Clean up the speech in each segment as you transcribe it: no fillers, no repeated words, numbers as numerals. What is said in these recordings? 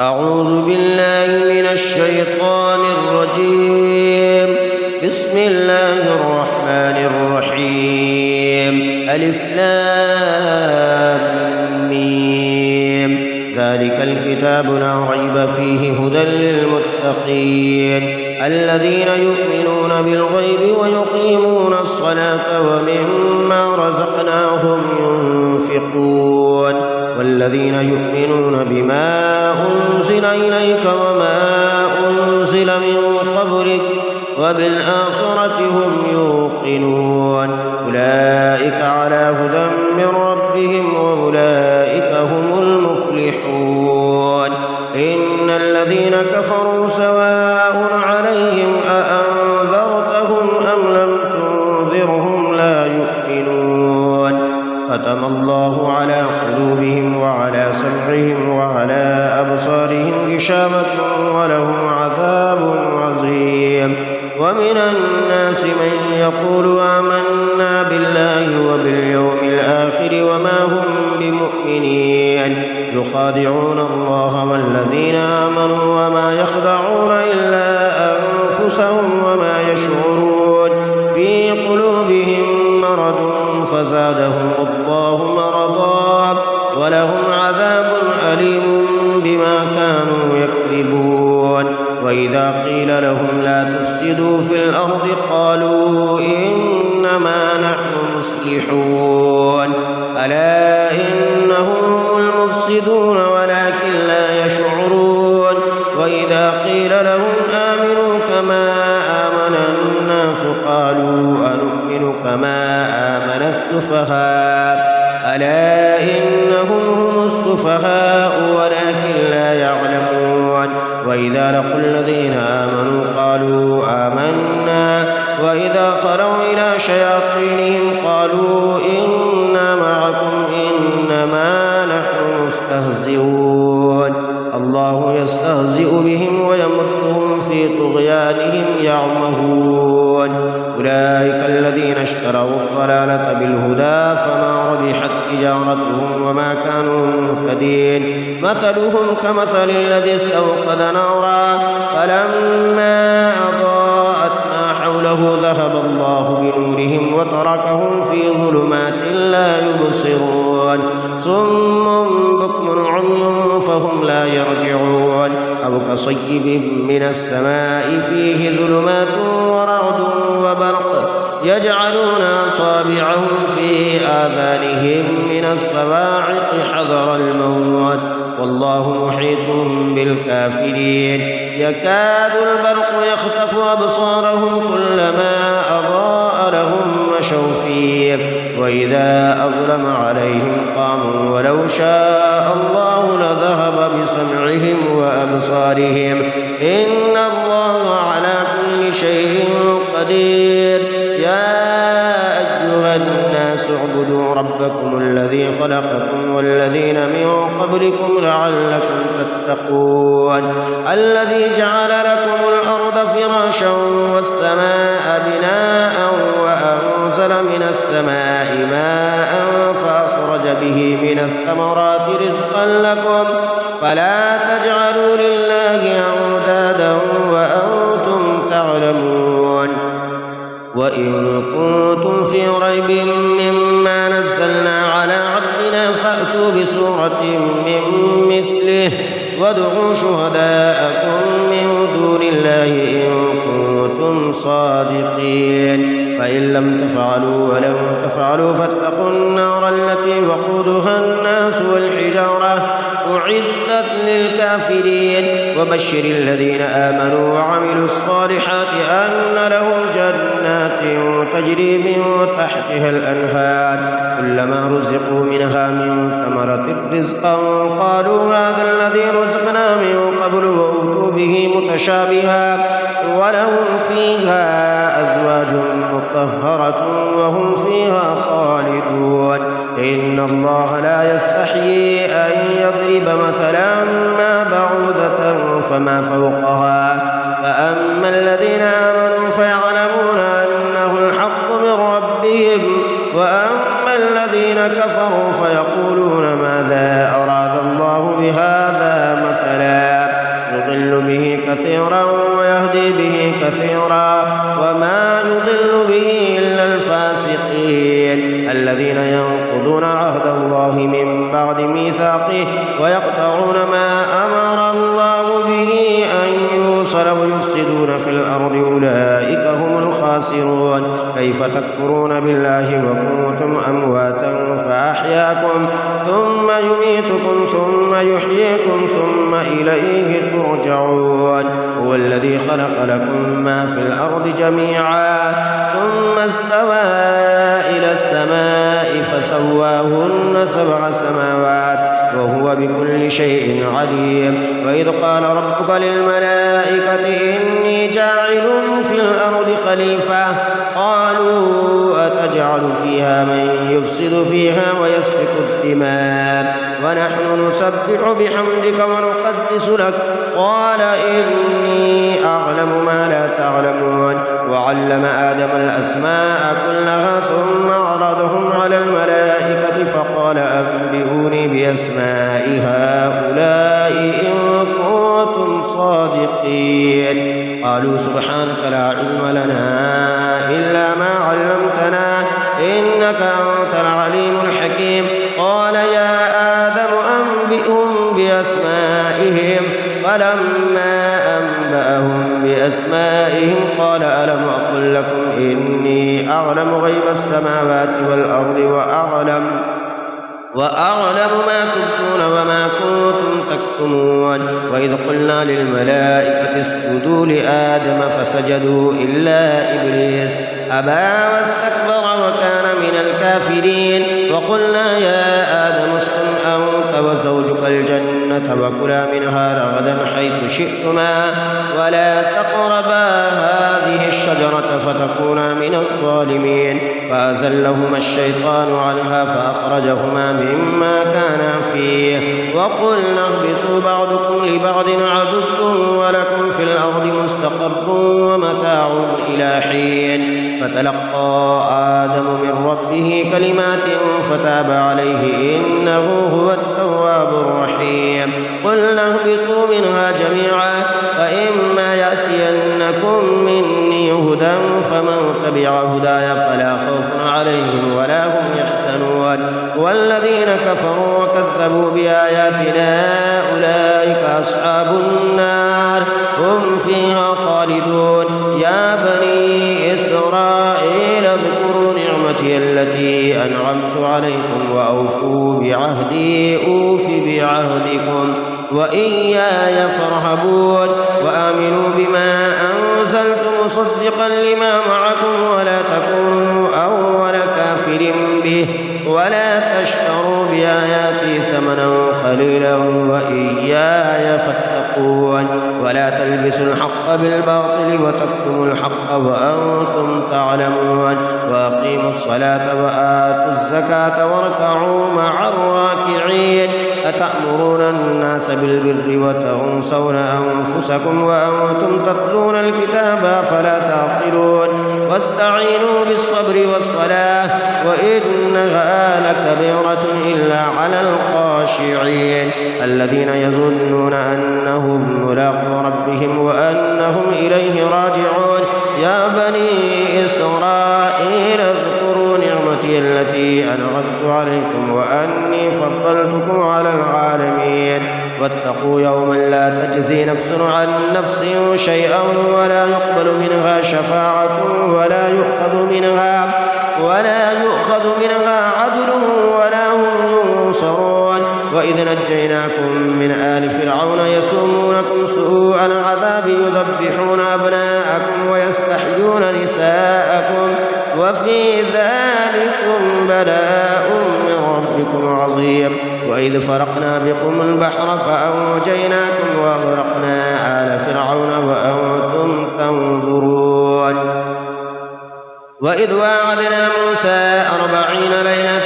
أعوذ بالله من الشيطان الرجيم. بسم الله الرحمن الرحيم. ألف لام ميم. ذلك الكتاب لا ريب فيه هدى للمتقين الذين يؤمنون بالغيب ويقيمون الصلاة ومما رزقناهم ينفقون والذين يؤمنون بما أنزل إليك وما أنزل من قبلك وبالآخرة هم يوقنون أولئك على هدى من ربهم وأولئك هم المفلحون. إن الذين كفروا سواء عليهم أأنذرتهم أم لم تنذرهم لا يؤمنون. ختم الله على قلوبهم وعلى سمعهم وعلى أبصارهم غشاوة ولهم عذاب عظيم. ومن الناس من يقول آمنا بالله وباليوم الآخر وما هم بمؤمنين يخادعون الله والذين آمنوا وما يخدعون إلا أنفسهم وما يشعرون. في قلوبهم مرض فزادهم الله مرضا ولهم عذاب أليم بما كانوا يكذبون. وإذا قيل لهم لا تفسدوا في الأرض قالوا إنما نحن مصلحون. ألا إنهم هم المفسدون ولكن لا يشعرون. وإذا قيل لهم آمنوا كما آمن الناس قالوا أنؤمن كما آمن السفهاء. ألا إنهم هم السفهاء ولكن لا يعلمون. وإذا لقوا الذين آمنوا قالوا آمنا وإذا خلوا إلى شياطينهم قالوا إنا معكم إنما نحن مستهزئون. الله يستهزئ بهم ويمدهم في طغيانهم يعمهون. أولئك الذين اشتروا الضلالة بالهدى فما ربحت تجارتهم وما كانوا مهتدين. مثلهم كمثل الذي استوقد نارا فلما أضاءت ما حوله ذهب الله بنورهم وتركهم في ظلمات لا يبصرون. صم بكم عمي فهم لا يرجعون. أو كصيب من السماء فيه ظلمات ورعد وبرق يجعلون أصابعهم في آذانهم من الصواعق حذر الموت والله محيط بالكافرين. يكاد البرق يخطف أبصارهم كلما أضاء لهم مشوا فيه وإذا أظلم عليهم قاموا ولو شاء الله لذهب بسمعهم وأبصارهم إن الله على كل شيء قدير. يا أيها الناس اعبدوا ربكم الذي خلقكم والذين من قبلكم لعلكم تتقون. الذي جعل لكم الأرض فراشا والسماء بناء وأنزل من السماء ماء فأخرج به من الثمرات رزقا لكم فلا تجعلوا لله أندادا وأنتم تعلمون. وإن كنتم في ريب مما نزلنا على عبدنا فأتوا بسورة من مثله وادعوا شهداءكم من دون الله إن كنتم صادقين. فإن لم تفعلوا ولن تفعلوا فاتقوا النار التي وقودها الناس والحجارة أعدت للكافرين. وبشر الذين آمنوا وعملوا الصالحات أن لهم جنات تجري من تحتها الأنهار كلما رزقوا منها من ثمرة رزقا قالوا هذا الذي رزقنا من قبل وأوتوا به متشابها ولهم فيها أزواج مطهرة وهم فيها خالدون. إن الله لا يستحيي أن يضرب مثلا ما بعوضة فما فوقها فأما الذين آمنوا فيعلمون أنه الحق من ربهم وأما الذين كفروا فيقولون ماذا أراد الله بهذا مثلا تكفرون بالله وكنتم أمواتا فأحياكم ثم يميتكم ثم يحييكم ثم إليه ترجعون هو الذي خلق لكم ما في الأرض جميعا ثم استوى إلى السماء فسواهن 7 سماوات وهو بكل شيء عليم وإذ قال ربك للملائكة إني جاعل في الأرض خليفة قالوا أتجعل فيها من يفسد فيها ويسفك الدماء ونحن نسبح بحمدك ونقدس لك قال إني أعلم ما لا تعلمون وعلم آدم الأسماء كلها ثم عرضهم على الملائكة فقال أنبئوني بأسماء هؤلاء إن كنتم صادقين قالوا سبحانك لا علم لنا إلا ما علمتنا إنك أنت العليم الحكيم قال يا آدم أنبئهم بأسمائهم فلما أنبأهم بأسمائهم قال ألم أقل لكم إني أعلم غيب السماوات والأرض وأعلم ما تبدون وما كنتم تكتمون وإذ قلنا للملائكة اسجدوا لآدم فسجدوا إلا إبليس أبى واستكبر وكان من الكافرين وقلنا يا آدم اسكن أنت وزوجك الجنة وكلا منها رغدا حيث شئتما ولا تقربا هذه الشجرة فتكونا من الظالمين فأزلهما الشيطان عنها فأخرجهما مما كانا فيه وقلنا اهبطوا بعضكم لبعض عدو ولكم في الأرض مستقر ومتاع إلى حين فتلقى آدم من ربه كلمات فتاب عليه إنه هو التواب الرحيم قلنا اهبطوا منها جميعا فإما يأتينكم مني هدى فمن تبع هداي فلا خوف عليهم ولا هم يحزنون والذين كفروا وكذبوا بآياتنا أولئك أصحاب النار هم فيها خالدون يا بني إسرائيل اذكروا نعمتي التي أنعمت عليكم وأوفوا بعهدي أوف بعهدكم وإياي فارهبون وآمنوا بما أنزلت مصدقا لما معكم ولا تكونوا أول كافر به ولا تشتروا بآياتي ثمنا قليلا وإياي فاتقون ولا تلبسوا الحق بالباطل وتكتموا الحق وأنتم تعلمون وأقيموا الصلاة وآتوا الزكاة واركعوا مع الراكعين أتأمرون الناس بالبر وتنسون أنفسكم وأنتم تتلون الكتاب فلا تعقلون واستعينوا بالصبر والصلاة وإنها لكبيرة إلا على الخاشعين الذين يظنون أنهم ملاقو ربهم وأنهم إليه راجعون يا بني إسرائيل اذكروا نعمتي التي أنعمت عليكم وأني فضلتكم على العالمين واتقوا يوما لا تجزي نفس عن نفس شيئا ولا يقبل منها شفاعة ولا يؤخذ منها عدل ولا هم ينصرون وإذ نجيناكم من آل فرعون يسومونكم سوء العذاب يذبحون أبناءكم ويستحيون نساءكم وفي ذلكم بلاء من ربكم عظيم وإذ فرقنا بكم البحر فأنجيناكم وأغرقنا آل فرعون وأنتم تنظرون وإذ واعدنا موسى 40 ليلة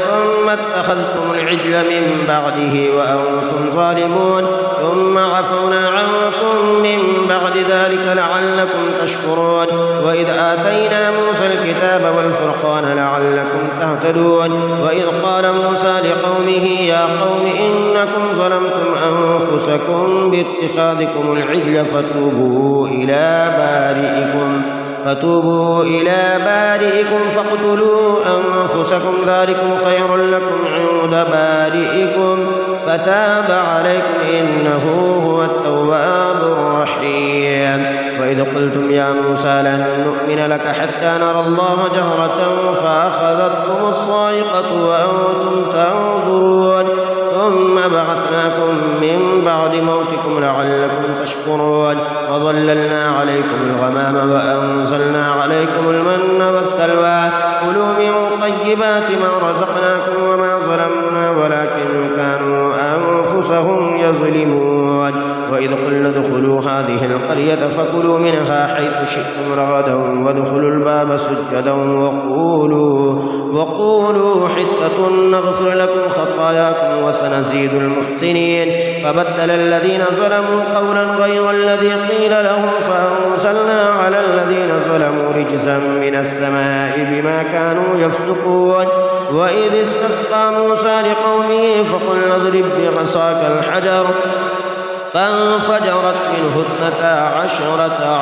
ثم اتخذتم العجل من بعده وأنتم ظالمون ثم عفونا عنكم من بعد ذلك لعلكم تشكرون وإذ آتينا موسى الكتاب والفرقان لعلكم تهتدون وإذ قال موسى لقومه يا قوم إنكم ظلمتم أنفسكم باتخاذكم العجل فتوبوا إلى بارئكم فاقتلوا أنفسكم ذلكم خير لكم عند بارئكم فتاب عليكم إنه هو التواب الرحيم وإذ قلتم يا موسى لن نؤمن نؤمن لك حتى نرى الله جهرة فأخذتكم الصاعقة وأنتم تنظرون ثم بعثناكم من بعد موتكم لعلكم تشكرون وظللنا عليكم الغمام وأنزلنا عليكم المن والسلوى كلوا من طيبات ما رزقناكم وما ظلمنا ولكن كانوا أنفسهم يظلمون وإذ قلنا ادخلوا هذه القرية فكلوا منها حيث شئتم رغدا وادخلوا الباب سجدا وقولوا حطة نغفر لكم خطاياكم وسنزيد المحسنين فبدل الذين ظلموا قولا غير الذي قيل لهم فأنزلنا على الذين ظلموا رجزا من السماء بما كانوا يفسقون وإذ استسقى موسى لقومه فقلنا اضرب بعصاك الحجر فانفجرت منه 12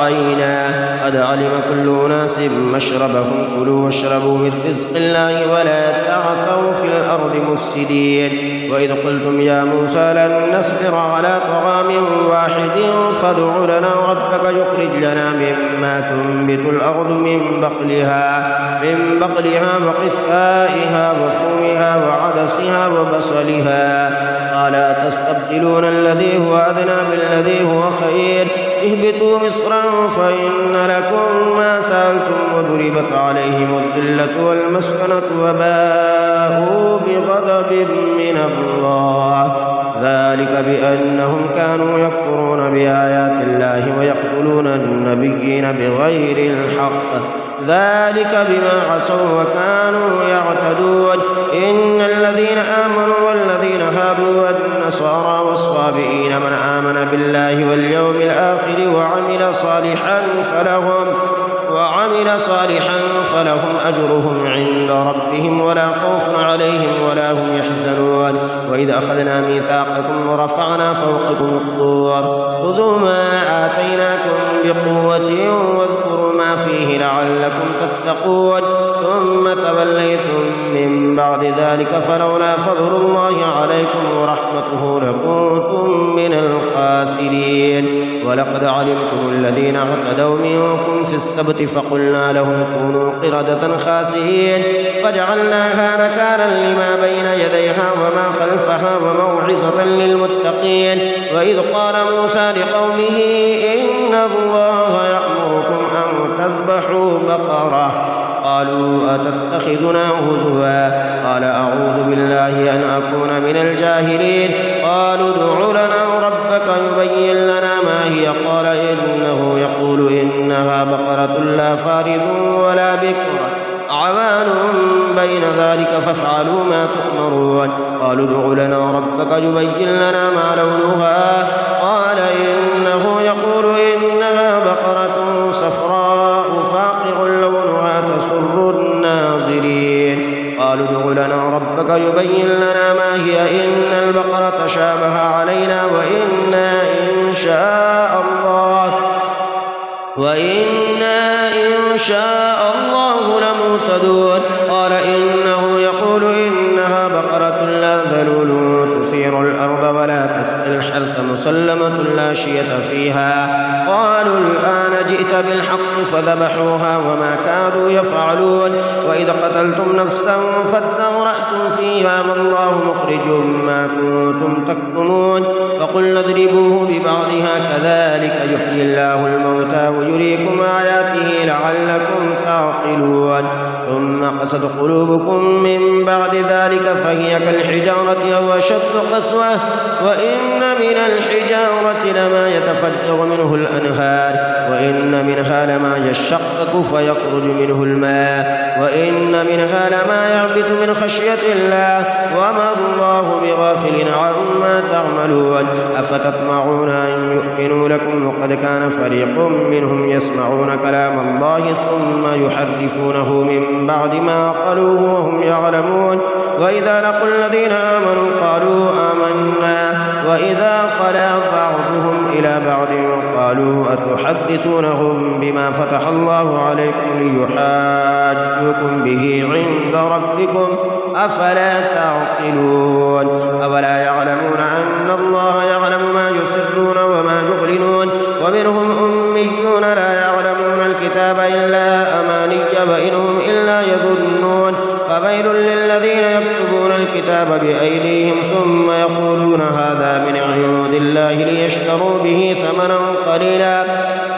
عينا قد علم كل أناس مشربهم كلوا واشربوا من رزق الله ولا تعثوا في الأرض مفسدين وإذ قلتم يا موسى لن نصبر على طعام واحد فادع لنا ربك يخرج لنا مما تنبت الأرض من بقلها وقثائها وفومها وعدسها وبصلها قال تستبدلون الذي هو أدنى بالذي هو خير اهبطوا مصرا فإن لكم ما سألتم وضربت عليهم الذلة والمسكنة وباءوا بغضب من الله ذلك بأنهم كانوا يكفرون بآيات الله ويقتلون النبيين بغير الحق ذلك بما عصوا وكانوا يعتدون إن الذين آمنوا والذين هادوا والنصارى والصابئين من آمن بالله واليوم الآخر وعمل صالحا فلهم أجرهم عند ربهم ولا خوف عليهم ولا هم يحزنون وإذ أخذنا ميثاقكم ورفعنا فوقكم الطور خذوا ما آتيناكم بقوة واذكروا ما فيه لعلكم تتقون ثم توليتم من بعد ذلك فلولا فضل الله عليكم ورحمته لكنتم من الخاسرين ولقد علمتم الذين اعتدوا منكم في السبت فقلنا لهم كونوا قردة خاسئين فجعلناها نكالا لما بين يديها وما خلفها وموعظة للمتقين وإذ قال موسى لقومه إن الله يأمركم أن تذبحوا بقرة قالوا أتتخذنا هزوا قال أعوذ بالله أن أكون من الجاهلين قالوا ادع لنا ربك يبين لنا ما هي قال إنه يقول إنها بقرة لا فارض ولا بكر عوان بين ذلك فافعلوا ما تؤمرون قالوا ادع لنا ربك يبين لنا ما لونها قال إنه يقول إنها بقرة صفراء فاقع لونها تسر الناظرين قالوا ادع لنا ربك يبين لنا ما هي إن البقرة شابه علينا وإنا إن شاء الله لمهتدون قال إنه يقول إنها بقرة لا ذلول تثير الأرض ولا تسقي الحرث مسلمة لا شية فيها قالوا الآن جئت بالحق فذبحوها وما كادوا يفعلون وإذا قتلتم نفسا فادارأتم فيها والله مخرج ما كنتم تكتمون فقلنا اضربوه ببعضها كذلك يحيي الله الموتى ويريكم آياته لعلكم تعقلون ثم قست قلوبكم من بعد ذلك فهي كالحجارة أو أشد قسوة وإن من الحجارة لما يتفجر منه الأنهار وإن منها لما يشقق فيخرج منه الماء وإن منها لما يهبط من خشية الله وما الله بغافل عما تعملون أفتطمعون أن يؤمنوا لكم وقد كان فريق منهم يسمعون كلام الله ثم يحرفونه من بعد ما قالوه وهم يعلمون وإذا لقوا الذين آمنوا قالوا آمنا وإذا خلا بعضهم إلى بعض قالوا أتحدثونهم بما فتح الله عليكم ليحاجوكم به عند ربكم أفلا تعقلون أولا يعلمون أن الله يعلم ما يسرون وما يعلنون ومنهم أميون لا يعلمون الكتاب الكتاب إلا أماني فإن هم إلا يظنون فويل للذين يكتبون الكتاب بأيديهم ثم يقولون هذا من عند الله ليشتروا به ثمنا قليلا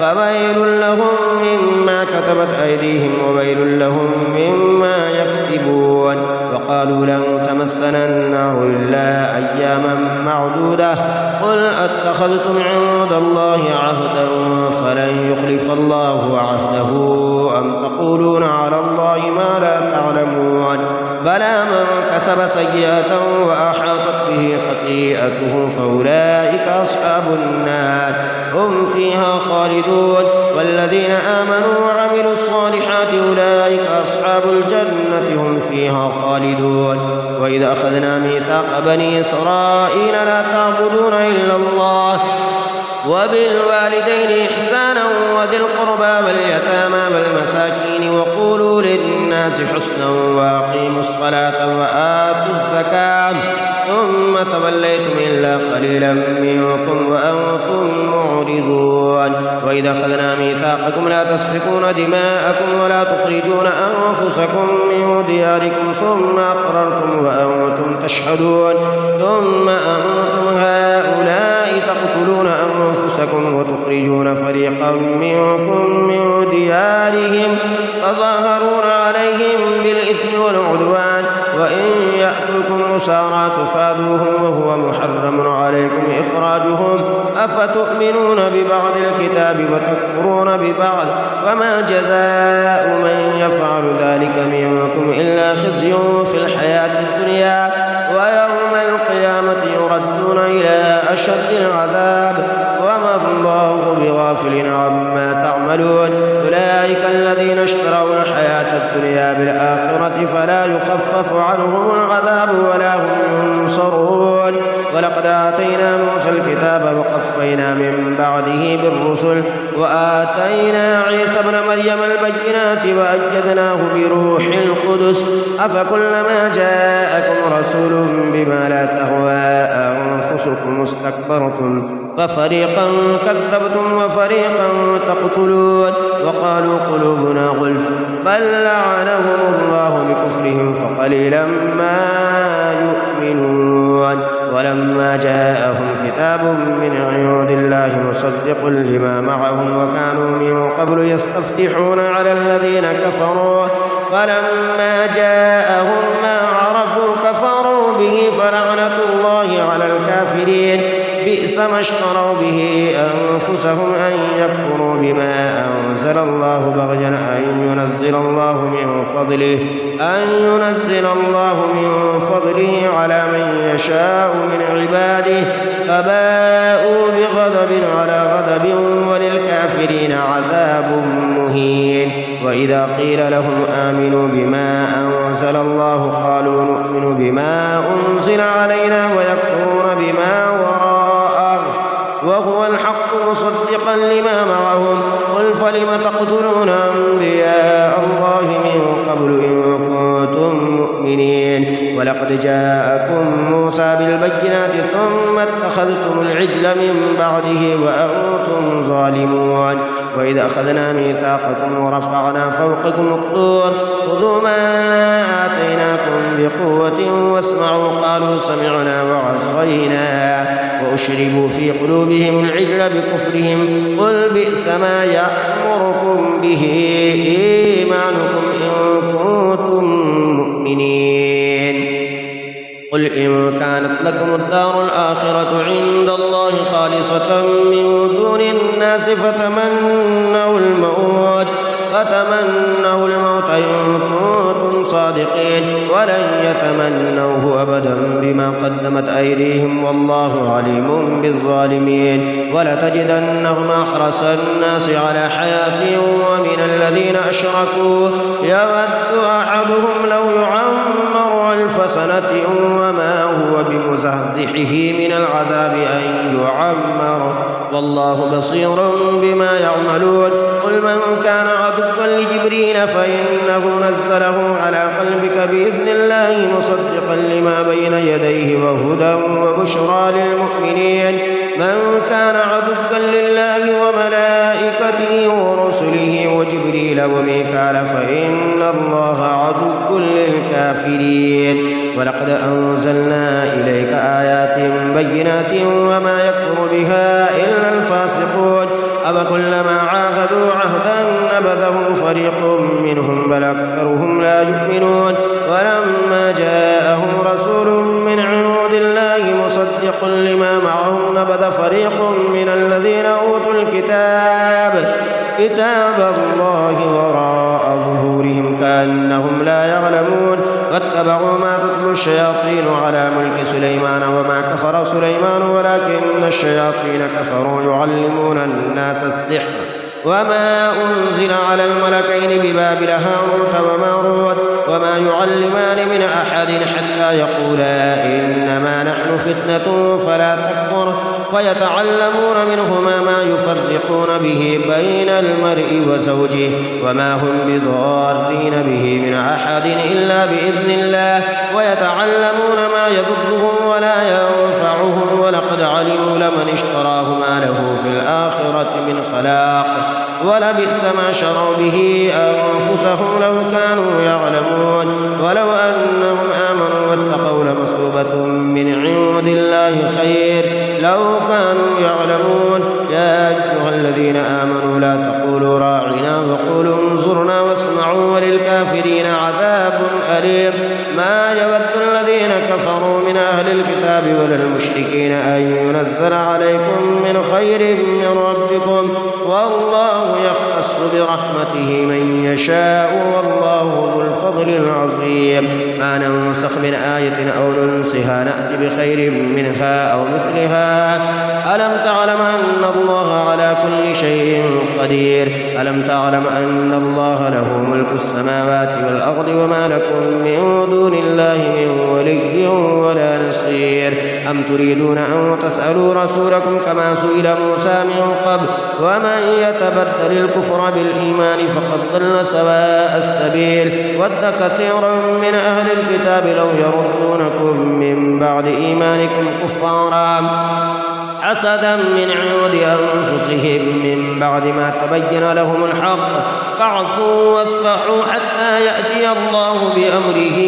فويل لهم مما كتبت أيديهم وويل لهم مما يكسبون وقالوا لن تمسنا النار إلا أياما معدودة قل أتخذتم عند الله عهدا فلن يخلف الله عهده أم تقولون على الله ما لا تعلمون بلى من كسب سيئة وأحاطت به خطيئته فأولئك أصحاب النار هم فيها خالدون والذين آمنوا وعملوا الصالحات أولئك أصحاب الجنة هم فيها خالدون وإذا أخذنا ميثاق بني إسرائيل لا تعبدون إلا الله وبالوالدين إحسانا وذي القربى واليتامى والمساكين وقولوا للناس حسنا وأقيموا الصلاة وآتوا الزكاة ثم توليتم إلا قليلا منكم وأنتم معرضون وإذا أخذنا ميثاقكم لا تسفكون دماءكم ولا تخرجون أنفسكم من دياركم ثم أقررتم وأنتم تشهدون ثم أنتم هؤلاء تقتلون أنفسكم وتخرجون فريقا منكم من ديارهم تظاهرون عليهم بالإثم والعدوان وإن يأتوكم أسارى تفادوهم وهو محرم عليكم إخراجهم أفتؤمنون ببعض الكتاب وتكفرون ببعض وما جزاء من يفعل ذلك منكم إلا خزي في الحياة الدنيا ويوم القيامة يردون إلى أشد العذاب وما الله بغافل عما تعملون أولئك الذين اشتروا الحياة الدنيا بالآخرة فلا يخفف عنهم العذاب ولا هم ينصرون ولقد آتينا موسى الكتاب وقفينا من بعده بالرسل وآتينا عيسى ابن مريم البينات وأيدناه بروح القدس أفكلما جاءكم رسول بما لا تهوى أنفسكم استكبرتم ففريقا كذبتم وفريقا تقتلون وقالوا قلوبنا غلف بل لعنهم الله بكفرهم فقليلا ما يؤمنون ولما جاءهم كتاب من عند الله مصدق لما معهم وكانوا من قبل يستفتحون على الذين كفروا فلما جاءهم ما عرفوا كفروا به فلعنة الله على الكافرين بئس ما اشتروا به أنفسهم أن يكفروا بما أنزل الله بغيا أن ينزل الله من فضله على من يشاء من عباده فباءوا بغضب على غضب وللكافرين عذاب مهين وإذا قيل لهم آمنوا بما أنزل الله قالوا نؤمن بما أنزل علينا ويكفرون بما وراءه وهو الحق مصدقا لما معهم قل فلم تقتلون أنبياء الله من قبل إن كنتم مؤمنين ولقد جاءكم موسى بالبينات ثم اتخذتم العجل من بعده وأنتم ظالمون وإذا أخذنا ميثاقكم ورفعنا فوقكم الطور خذوا ما آتيناكم بقوة واسمعوا قالوا سمعنا وعصينا وأشربوا في قلوبهم العجل بكفرهم قل بئس ما يأمركم به إيمانكم إن كنتم مؤمنين قل إن كانت لكم الدار الآخرة عند الله خالصة من دون الناس فتمنوا الموت إن كنتم صادقين ولن يتمنوه أبدا بما قدمت أيديهم والله عليم بالظالمين ولتجدنهم أحرص الناس على حياة ومن الذين أشركوا يود أحدهم لو يعمر 1000 سنة وما هو بمزحزحه من العذاب أن يعمر والله بصير بما يعملون قل من كان عدوا لجبريل فإنه نزله على قلبك بإذن الله مصدقا لما بين يديه وهدى وبشرى للمؤمنين من كان عدوا لله وملائكته ورسله وجبريل وميكال فإن الله عدو للكافرين. ولقد أنزلنا إليك آيات بينات وما يكفر بها إلا الفاسقون. أفكلما عاهدوا عهدا نبذه فريق منهم بل أكثرهم لا يؤمنون. ولما جاءهم رسول من عند الله مصدق لما معهم نبذ فريق من الذين أوتوا كتاب الله وراء ظهورهم كأنهم لا يعلمون. واتبعوا ما تتلو الشياطين على ملك سليمان وما كفر سليمان ولكن الشياطين كفروا يعلمون الناس السحر وما أنزل على الملكين ببابل هاروت وماروت وما يعلمان من أحد حتى يقولا إنما نحن فتنة فلا تكفر فيتعلمون منهما ما يفرقون به بين المرء وزوجه وما هم بضارين به من أحد إلا بإذن الله ويتعلمون ما يضرهم ولا ينفعهم ولقد علموا لمن اشتراه ما له في الآخرة من خلاق ولبئس ما شروا به أنفسهم لو كانوا يعلمون. ولو أنهم آمنوا واتقوا لمثوبة من عند الله خير لو كانوا يعلمون. يا أيها الذين آمنوا لا تقولوا راعنا وقولوا انظرنا واسمعوا وللكافرين عذاب أليم. ما يود الذين كفروا من أهل الكتاب ولا المشركين أن ينزل عليكم من خير من ربكم والله يختص برحمته من يشاء والله ذو الفضل العظيم. ما ننسخ من آية أو ننسها نأتي بخير منها أو مثلها. ألم تعلم أن الله على كل شيء قدير. ألم تعلم أن الله له ملك السماوات والأرض وما لكم من دون الله من ولي ولا نصير. أم تريدون أن تسألوا رسولكم كما سئل موسى من قبل ومن يتبدل الكفر بالإيمان فقد ضل سواء السبيل. ود كثير من أهل الكتاب لو يردونكم من بعد إيمانكم كفارا حسدا من عند أنفسهم من بعد ما تبين لهم الحق فاعفوا واصفحوا حتى يأتي الله بأمره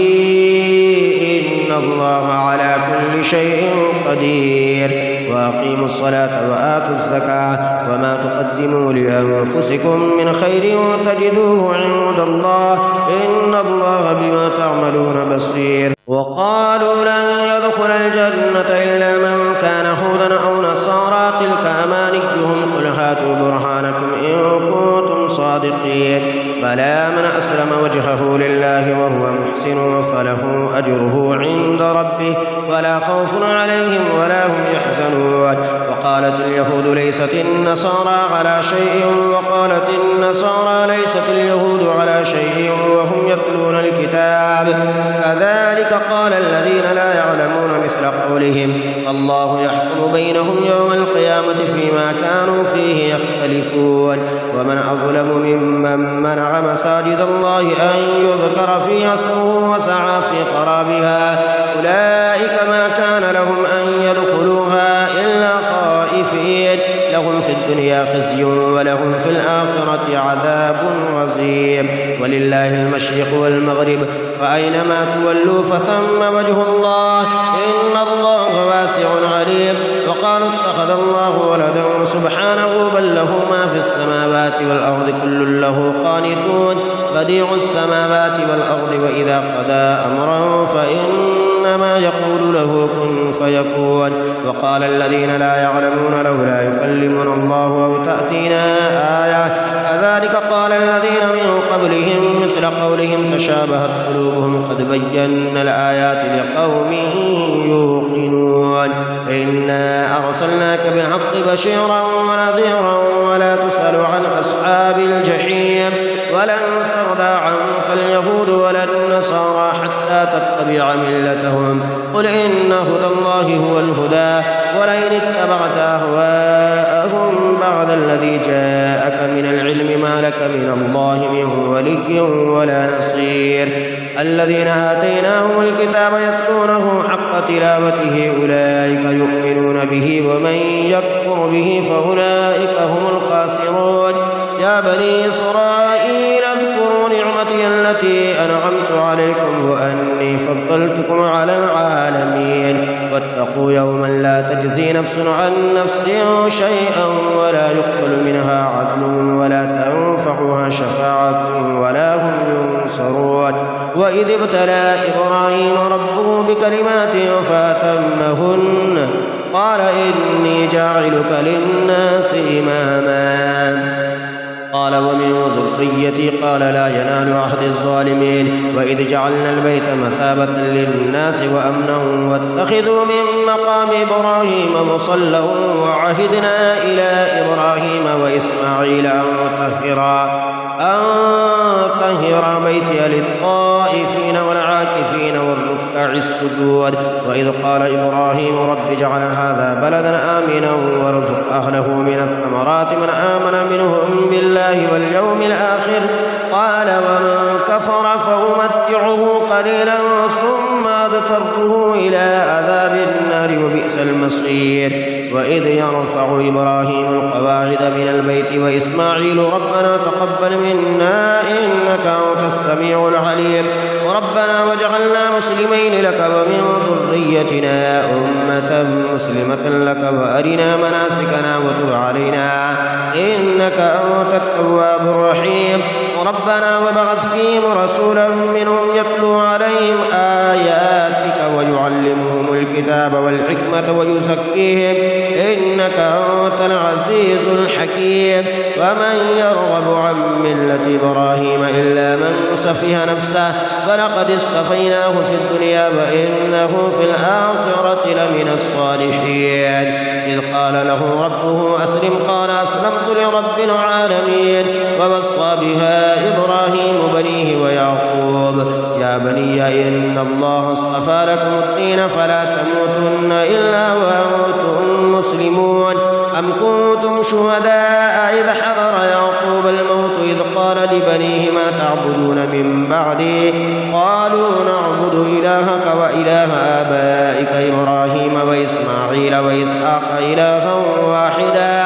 إن الله على كل شيء قدير. وأقيموا الصلاة وآتوا الزكاة وما تقدموا لأنفسكم من خير تجدوه عند الله إن الله بما تعملون بصير. وقالوا لن يدخل الجنة إلا من كان هودا أو نصارى تلك أمانيهم قل هاتوا برهانكم إن كنتم صادقين. بلى من أسلم وجهه لله وهو محسن فله أجره عند ربه ولا خوف عليهم ولا هم يحزنون. وقالت اليهود ليست النصارى على شيء وقالت النصارى ليست اليهود على شيء وهم يتلون الكتاب كذلك قال الذين لا يعلمون مثل قولهم الله يحكم بينهم يوم القيامة فيما كانوا فيه يختلفون. ومن أظلم ممن منع مساجد الله أن يذكر فيها اسمه وسعى في خرابها أولئك ما كان لهم أن يدخلوها إلا خائفين لهم في الدنيا خزي ولهم في الآخرة عذاب عظيم. ولله المشرق والمغرب فأينما تولوا فثم وجه الله إن الله واسع عليم. وقالوا اتخذ الله ولدا سبحانه بل له ما في السماوات والأرض كل له قانتون بديع السماوات والأرض وإذا قضى أمرا فإنما يقول له كن فيكون. وقال الذين لا يعلمون لولا يكلمنا الله أو تأتينا آية كذلك قال الذين من قبلهم مثل قولهم تشابهت قلوبهم قد بينا الآيات لقوم يوقنون. إنا أرسلناك بالحق بشيرا ونذيرا ولا تسأل عن أصحاب الجحيم ولن ترضى عنك اليهود ولا النصارى حتى تتبع ملتهم قل إن هدى الله هو الهدى ولئن اتبعت أهواءهم بعد الذي جاء جاءك من العلم ما لك من الله من ولي ولا نصير. الذين آتيناهم الكتاب يتلونه حق تلاوته أولئك يؤمنون به ومن يكفر به فأولئك هم الخاسرون. يا بني إسرائيل اذكروا نعمتي التي أنعمت عليكم وأني فضلتكم على العالمين. واتقوا يوما لا تجزي نفس عن نفس شيئا ولا يقبل منها عدل ولا تنفعها شفاعة ولا هم ينصرون. وإذ ابتلى إبراهيم ربه بكلمات فأتمهن قال إني جاعلك للناس إماما قال ومن ذريتي قال لا ينال عهد الظالمين. وإذ جعلنا البيت مثابة للناس وأمنا واتخذوا من مقام إبراهيم مصلى وعهدنا إلى إبراهيم وإسماعيل أن طهر بيتي للطائفين والعاكفين والركع السجود. وإذ قال إبراهيم رب اجعل هذا بلدا آمنا وارزق أهله من الثمرات من آمن منهم بالله واليوم الآخر قال ومن كفر فأمتعه قليلا ثم أضطره إلى عذاب النار وبئس المصير. وإذ يرفع إبراهيم القواعد من البيت وإسماعيل ربنا تقبل منا إنك أنت السميع العليم ربنا واجعلنا مسلمين لك ومن ذريتنا أمة مسلمة لك وأرنا مناسكنا وتب علينا إنك أنت التواب الرحيم. ربنا وابعث فيهم رسولا منهم يتلو عليهم آياتك ويعلمهم الكتاب والحكمة ويزكيهم إنك أنت العزيز الحكيم. ومن يرغب عن ملة إبراهيم إلا من سفه نفسه فلقد اصطفيناه في الدنيا وإنه في الآخرة لمن الصالحين. إذ قال له ربه أسلم قال أسلمت لرب العالمين. ووصى بها إبراهيم بنيه ويعقوب يا بني إن الله اصطفى لكم الدين فلا تموتن إلا وأنتم مسلمون. أم كنتم شهداء إذ حضر يعقوب الموت إذ قال لبنيه ما تعبدون من بعدي قالوا نعبد إلهك وإله آبائك إبراهيم وإسماعيل وإسحاق إلها واحدا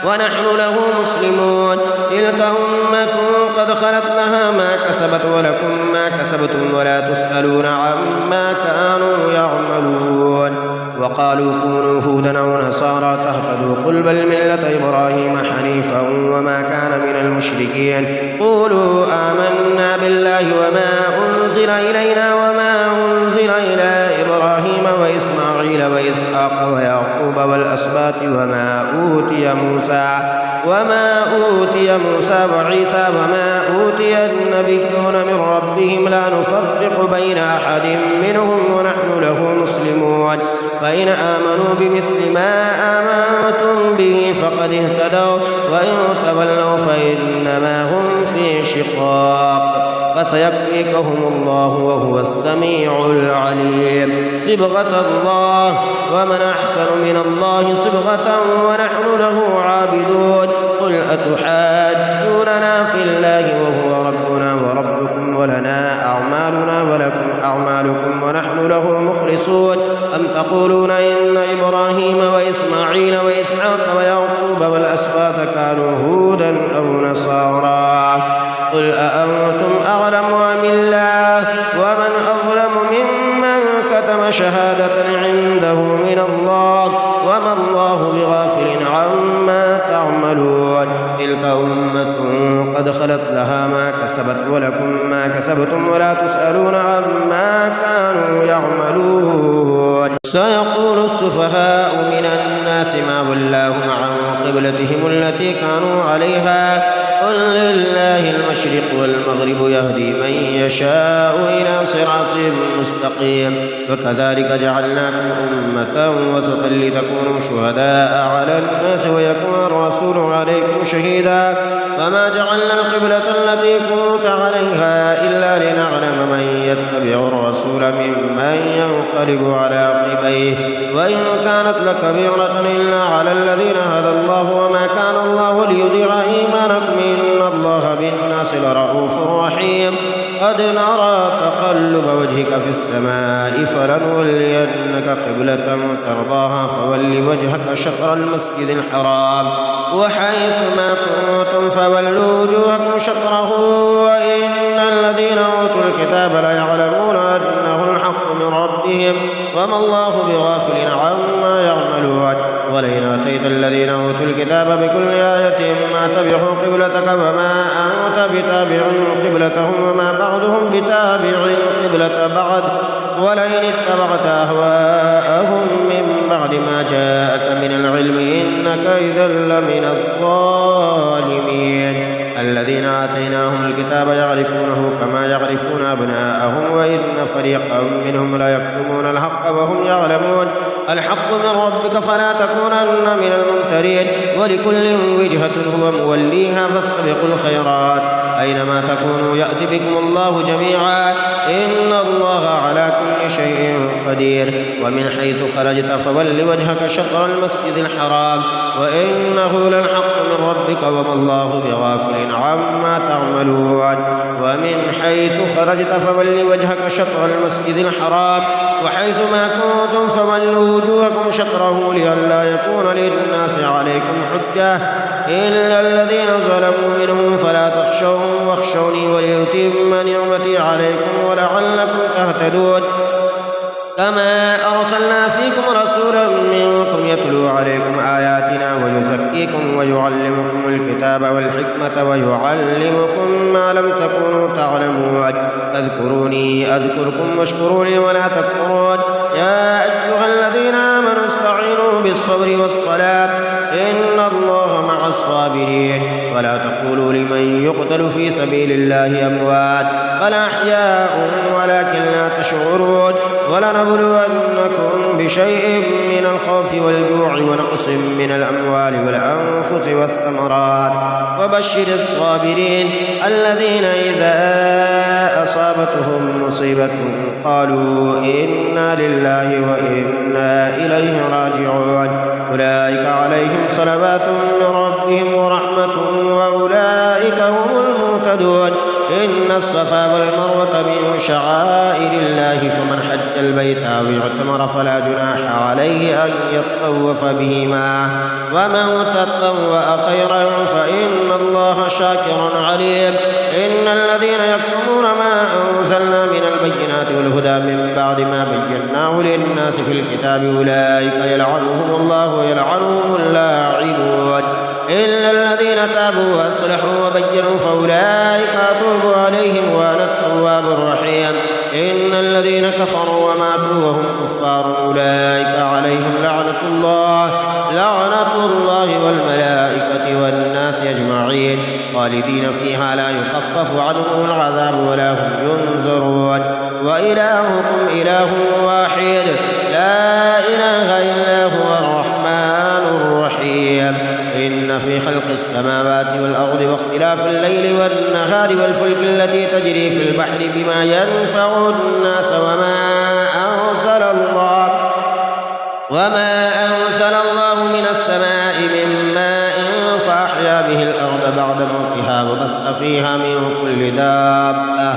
ونحن له مسلمون. تلك أمة قد خلت لها ما كسبت ولكم ما كسبتم ولا تسألون عما كانوا يعملون. وقالوا كونوا هودا أو نصارى تهتدوا قل بل ملة إبراهيم حنيفا وما كان من المشركين. قولوا آمنا بالله وما أنزل إلينا وما أنزل إلى إبراهيم وإسماعيل وإسحاق ويعقوب والأسباط وما أوتي موسى وعيسى وما أوتي النبيون من ربهم لا نفرق بين أحد منهم ونحن له مسلمون. فإن آمنوا بمثل ما آمنتم به فقد اهتدوا وإن تولوا فإنما هم في شقاق فسيكفيكهم الله وهو السميع العليم. صبغة الله ومن أحسن من الله صبغة ونحن له عابدون. قل أتحاجوننا في الله وهو ربنا وربكم ولنا أعمالنا ولكم أعمالكم ونحن له مخلصون. أم تقولون إن إبراهيم وإسماعيل وإسحاق ويعقوب والأسباط كانوا هودا أو نصارى قل أأنتم أعلم أم الله ومن أظلم ممن كتم شهادة عنده من الله وما الله بغافل عما تعملون. تلك أمة قد خلت لها ما كسبت ولكم ما كسبتم ولا تسألون عما كانوا يعملون. سيقول السفهاء من الناس ما ولاهم عن قبلتهم التي كانوا عليها قل لله المشرق والمغرب يهدي من يشاء إلى صراط مستقيم. وكذلك جعلناكم أمة وسطا لتكونوا شهداء على الناس ويكون الرسول عليكم شهيدا. فما جعلنا القبلة التي كنت عليها إلا لنعلم من يتبع الرسول والرسول ممن ينقلب على عقبيه وإن كانت لكبيرة إلا على الذين هدى الله وما كان الله ليضيع إيمانكم إن الله بالناس لرؤوف رحيم قد نرى تقلب وجهك في السماء فلنولينك قبلة ترضاها فول وجهك شطر المسجد الحرام وحيث ما كنتم فولوا وجوهكم شطره وإن الذين أوتوا الكتاب ليعلمون أنه الحق من ربهم وما الله بغافل عما يعملون ولئن أتيت الذين أوتوا الكتاب بكل آية ما تبعوا قبلتك وما أنت بتابع قبلتهم وما بعضهم بتابع قبلة بعض ولئن اتبعت أهواءهم من بعد ما جاءك من العلم إنك إذا لمن الظالمين الذين آتيناهم الكتاب يعرفونه كما يعرفون أبناءهم وإن فريقا منهم لا يكتمون الحق وهم يعلمون الحق من ربك فلا تكونن من الممترين ولكل وجهة هو موليها فاستبقوا الخيرات أينما تكونوا يأتي بكم الله جميعا إن الله على كل شيء قدير ومن حيث خرجت فول وجهك شطر المسجد الحرام وإنه للحق من ربك وما الله بغافل عما تعملون ومن حيث خرجت فول وجهك شطر المسجد الحرام وحيث ما كنتم فولوا وجوهكم شطره لئلا يكون للناس عليكم حجة إلا الذين ظلموا منهم فلا تخشوهم واخشوني وليتم نعمتي عليكم ولعلكم تهتدون كما أرسلنا فيكم رسولا منكم يتلو عليكم آياتنا ويزكيكم ويعلمكم الكتاب والحكمة ويعلمكم ما لم تكونوا تعلمون فاذكروني أذكركم واشكروني ولا تكفرون يا أيها الذين آمنوا استعينوا بالصبر والصلاة إن الله مع الصابرين ولا تقولوا لمن يقتل في سبيل الله أموات بل أحياء ولكن لا تشعرون ولنبلونكم بشيء من الخوف والجوع ونقص من الأموال والأنفس والثمرات وبشر الصابرين الذين إذا أصابتهم مصيبة قالوا إنا لله وإنا إليه راجعون أولئك عليهم صلوات من ربهم ورحمة وأولئك هم المهتدون إن الصفا والمروة من شعائر الله فمن حج البيت أو اعتمر فلا جناح عليه أن يطوف بهما ومن تطوع خيرا فإن الله شاكر عليم إن الذين يكتمون ما أنزلنا من البينات والهدى من بعد ما بيناه للناس في الكتاب أولئك يلعنهم الله ويلعنهم اللاعنون إلا الذين تابوا وأصلحوا وبينوا فأولئك أتوب عليهم وأنا التواب الرحيم إن الذين كفروا وماتوا وهم كفار أولئك عليهم لعنة الله والملائكة والناس أجمعين خالدين فيها لا يخفف عنهم العذاب ولا هم ينظرون وإلهكم إله واحد لا إله إلا هو الرحمن الرحيم إن في خلق السماوات والأرض واختلاف الليل والنهار والفلك التي تجري في البحر بما ينفع الناس وما أنزل الله من السماء من ماء فأحيا به الأرض بعد موتها وبث فيها من كل دابة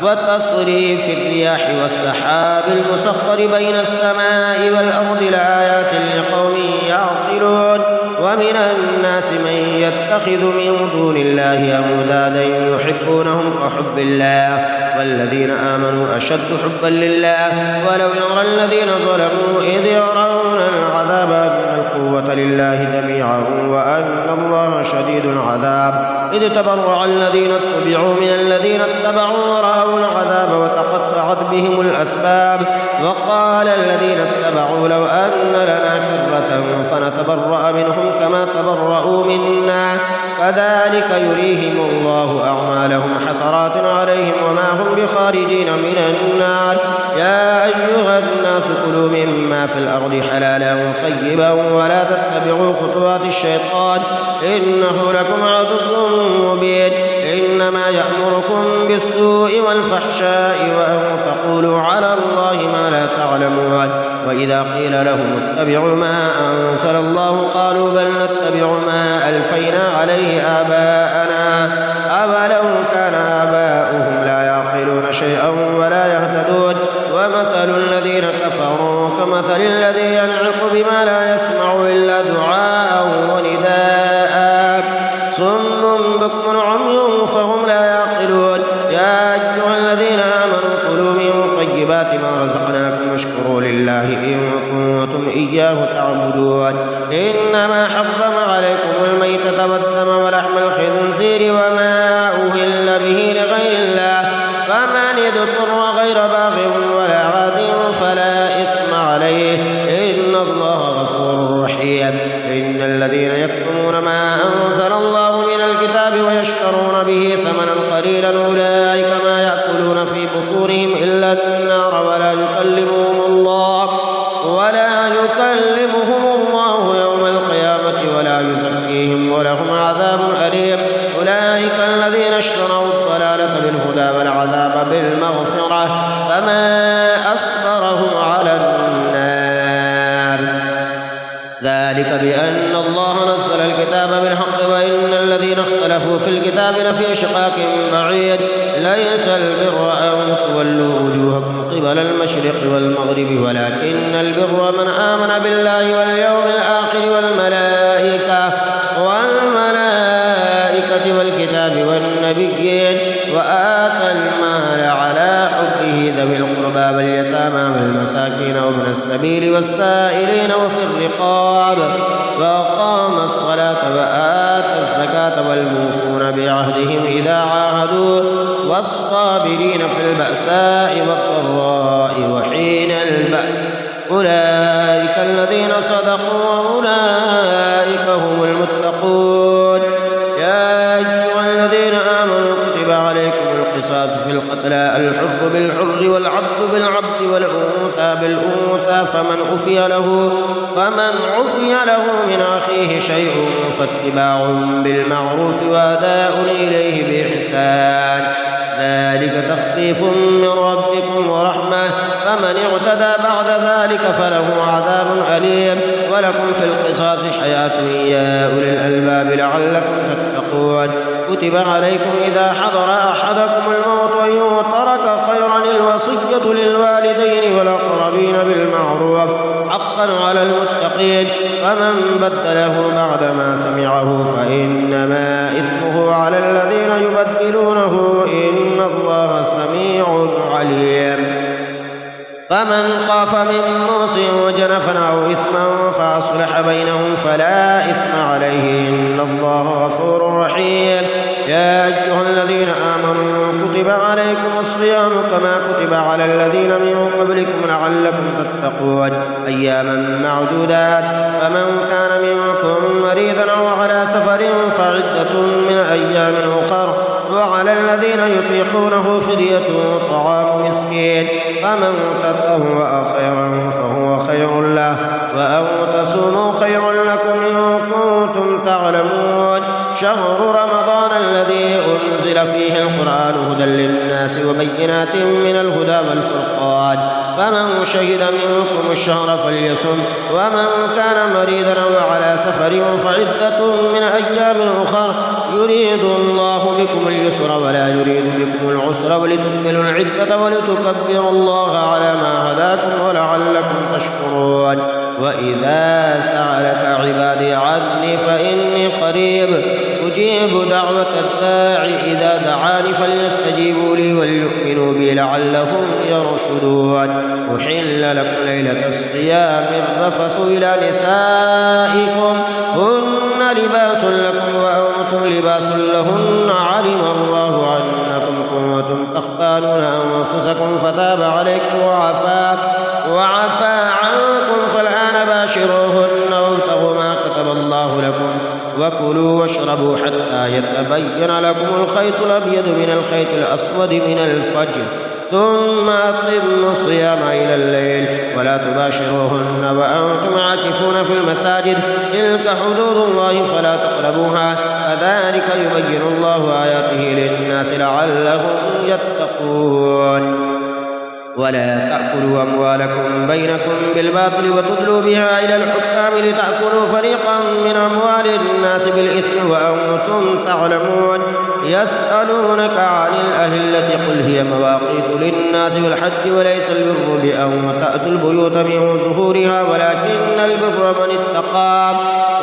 وتصريف الرياح والسحاب المسخر بين السماء والأرض لآيات لقوم يعقلون ومن الناس من يتخذ من دون الله أندادا يحبونهم كحب الله والذين آمنوا أشد حبا لله ولو يرى الذين ظلموا إذ يرون العذاب أن القوة لله جميعا وأن الله شديد العذاب إذ تبرأ الذين اتبعوا من الذين اتبعوا ورأوا العذاب وتقطعت بهم الأسباب وقال الذين اتبعوا لو أن لنا كرة فنتبرأ منهم كما تبرأوا منا كذلك يريهم الله أعمالهم حسرات عليهم وما هم بخارجين من النار يا أيها الناس كلوا مما في الأرض حلالا طيبا ولا تتبعوا خطوات الشيطان إنه لكم عدو مبين إنما يأمركم بالسوء والفحشاء وأن تقولوا على الله ما لا تعلمون وإذا قيل لهم اتبعوا ما أنزل الله قالوا بل نتبع ما ألفينا عليه آباءنا أولو كان آباؤهم لا يعقلون شيئا ولا يهتدون ومثل الذين كفروا كمثل الذي ينعق بما لا يسمع إلا دعاء ونداء صم بكم عمي فهم لا يعقلون يا أيها الذين آمنوا كلوا من طيبات ما رزقناكم واشكروا لله إن كنتم إياه تعبدون إنما حرم عليكم الميتة والدم ولحم الخنزير وما أهل به لغير الله فمن اضطر غير باغ ولا عاد فلا إثم عليه إن الله غفور رحيم إن الذين يكتمون ما أنزل الله من الكتاب ويشترون به ثمنا قليلا أولئك ما يأكلون في بطونهم إلا النار ولا يكلمهم الله يوم القيامة ولا يزكيهم ولهم عذاب أليم أولئك الذين اشتروا الضلالة بالهدى والعذاب بالمغفرة فما أصبرهم على النار ذلك بأن الله نزل الكتاب بالحق وإن الذين اختلفوا في الكتاب لفي شقاق بعيد ليس البر أن تولوا وجوهكم قبل المشرق والمغرب ولكن البر من آمن بالله واليوم الآخر والملائكة والكتاب والنبيين وآتى المال على حبه ذوي القربى واليتامى والمساكين وابن السبيل والسائلين وفي الرقاب وأقام الصلاة وآتى الزكاة والموفون بعهدهم إذا عاهدوا والصابرين في البأساء والضراء وحين البأس أولئك الذين صدقوا وأولئك هم المتقون يا أيها الذين آمنوا كتب عليكم القصاص في القتلى الحر بالحر والعبد بالعبد والأنثى بالأنثى فمن عفي له من أخيه شيء فاتباع بالمعروف وأداء إليه بإحسان ذلك تخفيف من ربكم ورحمة فمن اعتدى بعد ذلك فله عذاب أليم ولكم في القصاص حياة يا أولي الألباب لعلكم تتقون كتب عليكم إذا حضر أحدكم الموت إن ترك خيرا الوصية للوالدين والأقربين بالمعروف حقا على المتقين فمن بدله بعدما سمعه فإنما إثمه على الذين يبدلونه إن الله سميع عليم فمن خاف من موص جنفا أو إثما فأصلح بينهم فلا إثم عليه إن الله غفور رحيم يا أيها الذين آمنوا كتب عليكم الصيام كما كتب على الذين من قبلكم لعلكم تتقون أياما معدودات فمن كان منكم مريضا أو على سفر فعدة من أيام أخر وعلى الذين يطيقونه فدية طعام مسكين فمن تطوع خيرا فهو خير له وأن تصوموا خير لكم إن كنتم تعلمون شهر رمضان الذي أنزل فيه القرآن هدى للناس وبينات من الهدى والفرقان فمن شهد منكم الشهر فليصم ومن كان مريضا أو على سفر فعدة من أيام أخر يريد الله بكم اليسر ولا يريد بكم العسر ولتكملوا العدة ولتكبروا الله على ما هداكم ولعلكم تشكرون وإذا سألك عبادي عني فإني قريب أجيب دعوة الداعي إذا دعاني فليستجيبوا لي وليؤمنوا بي لعلهم يرشدون أحل لكم ليلة الصيام الرفث إلى نسائكم هن لباس لكم وأنتم لباس لهن علم الله أنكم كنتم تختانون أنفسكم فتاب عليكم وعفى عنكم فالآن باشروهن وابتغوا ما كتب الله لكم وكلوا واشربوا حتى يتبين لكم الخيط الأبيض من الخيط الأسود من الفجر ثم أتموا الصيام إلى الليل ولا تباشروهن وأنتم عاكفون في المساجد تلك حدود الله فلا تقربوها كذلك يبين الله آياته للناس لعلهم يتقون ولا تأكلوا أموالكم بينكم بالباطل وتدلوا بها إلى الحكام لتأكلوا فريقا من أموال الناس بالإثم وأنتم تعلمون يسألونك عن الأهلة قل هي مواقيت للناس والحج وليس البر بأن تأتوا البيوت من ظهورها ولكن البر من اتقى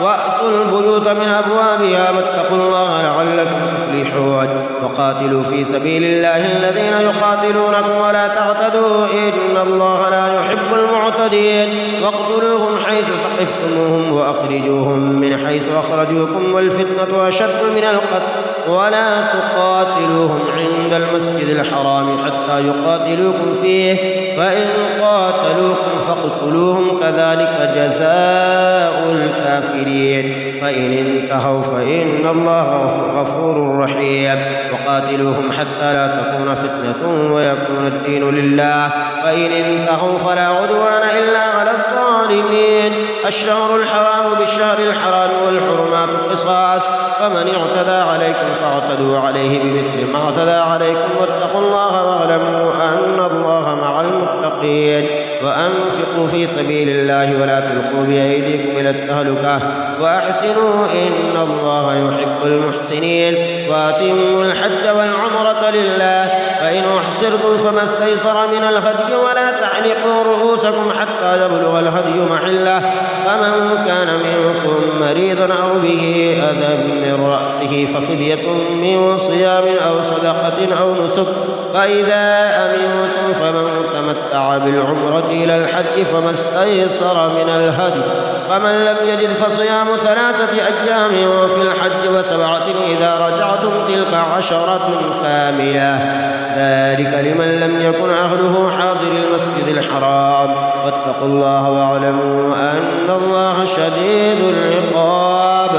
وأتوا البيوت من أبوابها واتقوا الله لعلكم تفلحون وقاتلوا في سبيل الله الذين يقاتلونكم ولا تعتدوا إن الله لا يحب المعتدين واقتلوهم حيث ثقفتموهم وأخرجوهم من حيث أخرجوكم والفتنة أشد من القتل ولا تقاتلوهم عند المسجد الحرام حتى يقاتلوكم فيه فإن قاتلوكم فاقتلوهم كذلك جزاء الكافرين فإن انتهوا فإن الله غفور رحيم وقاتلوهم حتى لا تكون فتنة ويكون الدين لله فإن انتهوا فلا عدوان إلا على الظالمين الشهر الحرام بالشهر الحرام والحرمات قصاص فمن اعتدى عليكم فاعتدوا عليه بمثل ما اعتدى عليكم واتقوا الله واعلموا أن الله مع المتقين وأنفقوا في سبيل الله ولا تلقوا بأيديكم إلى التهلكة وأحسنوا إن الله يحب المحسنين وأتموا الحج والعمرة لله فإن أحصرتم فما استيسر من الهدي ولا تعلقوا رؤوسكم حتى يبلغ الهدي محله فمن كان منكم مريضا أو به أذى من رأسه ففدية من صيام أو صدقة أو نسك فإذا أمنتم فمن تمتع بالعمرة إلى الحج فما استيسر من الهدي فمن لم يجد فصيام 3 أيام في الحج و7 إذا رجعتم تلك 10 كاملة ذلك لمن لم يكن أهله حاضر المسجد الحرام واتقوا الله واعلموا أن الله شديد العقاب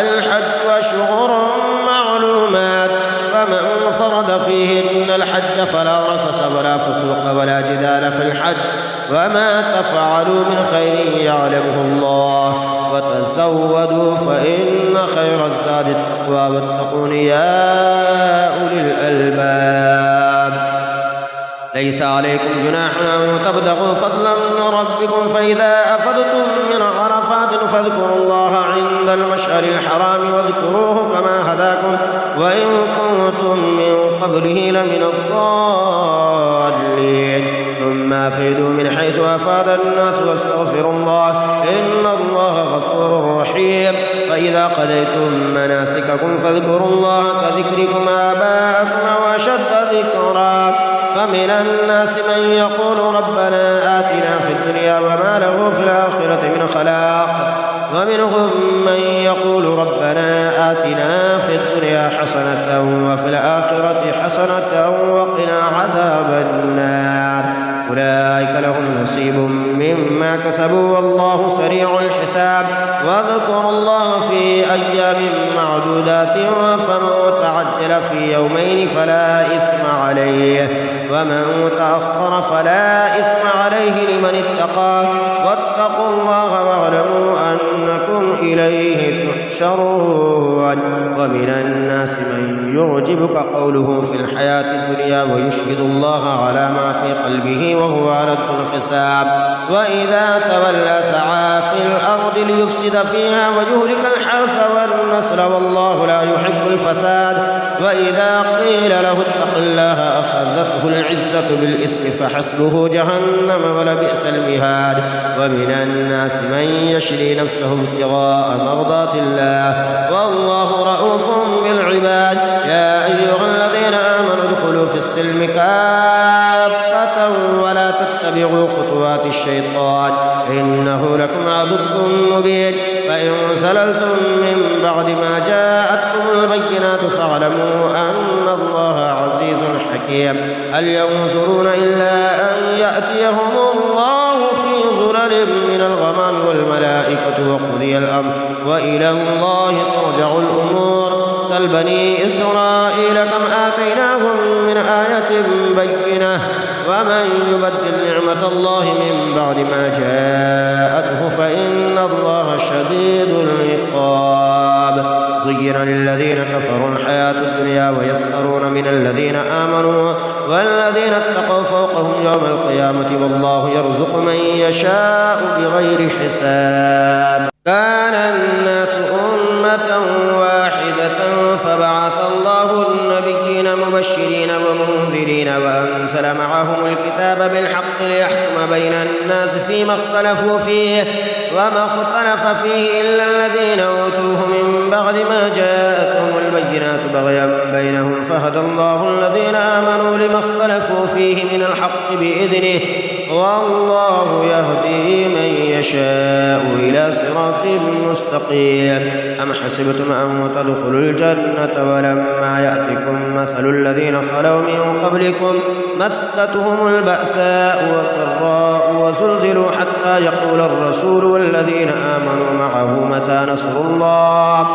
الحج أشهر معلومات فمن فرض فيهن الحج فلا رفث ولا فسوق ولا جدال في الحج وما تفعلوا من خير يعلمه الله وتزودوا فإن خير الزاد التقوى واتقون يا أولي الألباب ليس عليكم جناح أن تبتغوا فضلا من ربكم فإذا أفضتم من عرفات فاذكروا الله عند المشعر الحرام واذكروه كما هداكم وإن كنتم من قبله لمن الضالين ثم أفيدوا من حيث أفاد الناس واستغفروا الله إن الله غفور رحيم فإذا قضيتم مناسككم فاذكروا الله كذكركم آباءكم وأشد ذكرا فمن الناس من يقول ربنا آتنا في الدنيا وما له في الآخرة من خلاق ومنهم من يقول ربنا آتنا في الدنيا حسنة وفي الآخرة حسنة وقنا عذاب النار أولئك لهم نصيب مما كسبوا والله سريع الحساب واذكروا الله في أيام معدودات فمن تعجل في يومين فلا إثم عليه ومن تأخر فلا إثم عليه لمن اتقى واتقوا الله واعلموا أنكم إليه تحشرون ومن الناس من يعجبك قوله في الحياة الدنيا ويشهد الله على ما في قلبه وهو على الحساب وإذا تولى سعى في الأرض ليفسد فيها ويهلك الحرث والنسل والله لا يحب الفساد وإذا قيل له اتق الله أخذته العزة بالإثم فحسبه جهنم ولبئس المهاد ومن الناس من يشري نفسه ابتغاء مرضات الله والله رؤوف بالعباد يا أيها الذين آمنوا ادخلوا في السلم كافة ولا تتبعوا خطوات الشيطان إنه لكم عدو مبين فإن زللتم من بعد ما جاءتكم البينات فاعلموا أن الله عزيز حكيم هل ينظرون إلا أن يأتيهم الله في ظلل من الغمام والملائكة وقضي الأمر وإلى الله ترجع الأمور واسأل بني إسرائيل كم آتيناهم من آية بينة ومن يبدل نعمة الله من بعد ما جاءته فإن الله شديد العقاب. زين للذين كفروا الحياة الدنيا ويسخرون من الذين آمنوا والذين اتقوا فوقهم يوم القيامة والله يرزق من يشاء بغير حساب. كان الناس أمة واحدة فبعث الله النبيين مبشرين ومنذرين وأنزل معهم الكتاب بالحق ليحكم بين الناس فيما اختلفوا فيه وما اختلف فيه إلا الذين أوتوه من بعد ما جاءتهم البينات بغيا بينهم فهدى الله الذين آمنوا لما اختلفوا فيه من الحق بإذنه والله يهدي من يشاء إلى صراط مستقيم. أم حسبتم أن تدخلوا الجنة ولما يأتكم مثل الذين خلوا من قبلكم مستهم البأساء والضراء وزلزلوا حتى يقول الرسول والذين آمنوا معه متى نصر الله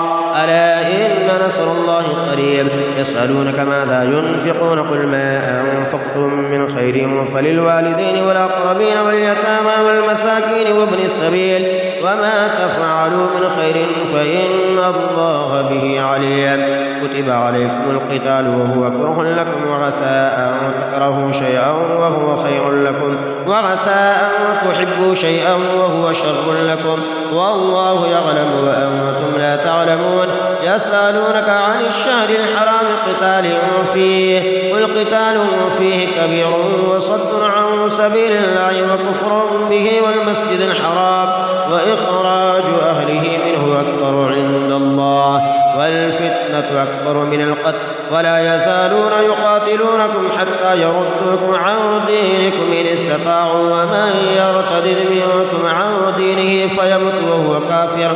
ألا إن نصر الله قريب. يسألونك ماذا ينفقون قل ما أنفقتم من خير فللوالدين والأقربين واليتامى والمساكين وابن السبيل وما تفعلوا من خير فإن الله به عليم. كتب عليكم القتال وهو كره لكم وعسى أن تكرهوا شيئا وهو خير لكم وعسى أن تحبوا شيئا وهو شر لكم والله يعلم وأنتم لا تعلمون. يسألونك عن الشهر الحرام قتال فيه قل قتال فيه كبير وصد عن سبيل الله وكفر به والمسجد الحرام وإخراج أهله منه أكبر عند الله والفتنة أكبر من القتل ولا يزالون يقاتلونكم حتى يردوكم عن دينكم إن استطاعوا ومن يرتد منكم عن دينه فيمت وهو كافر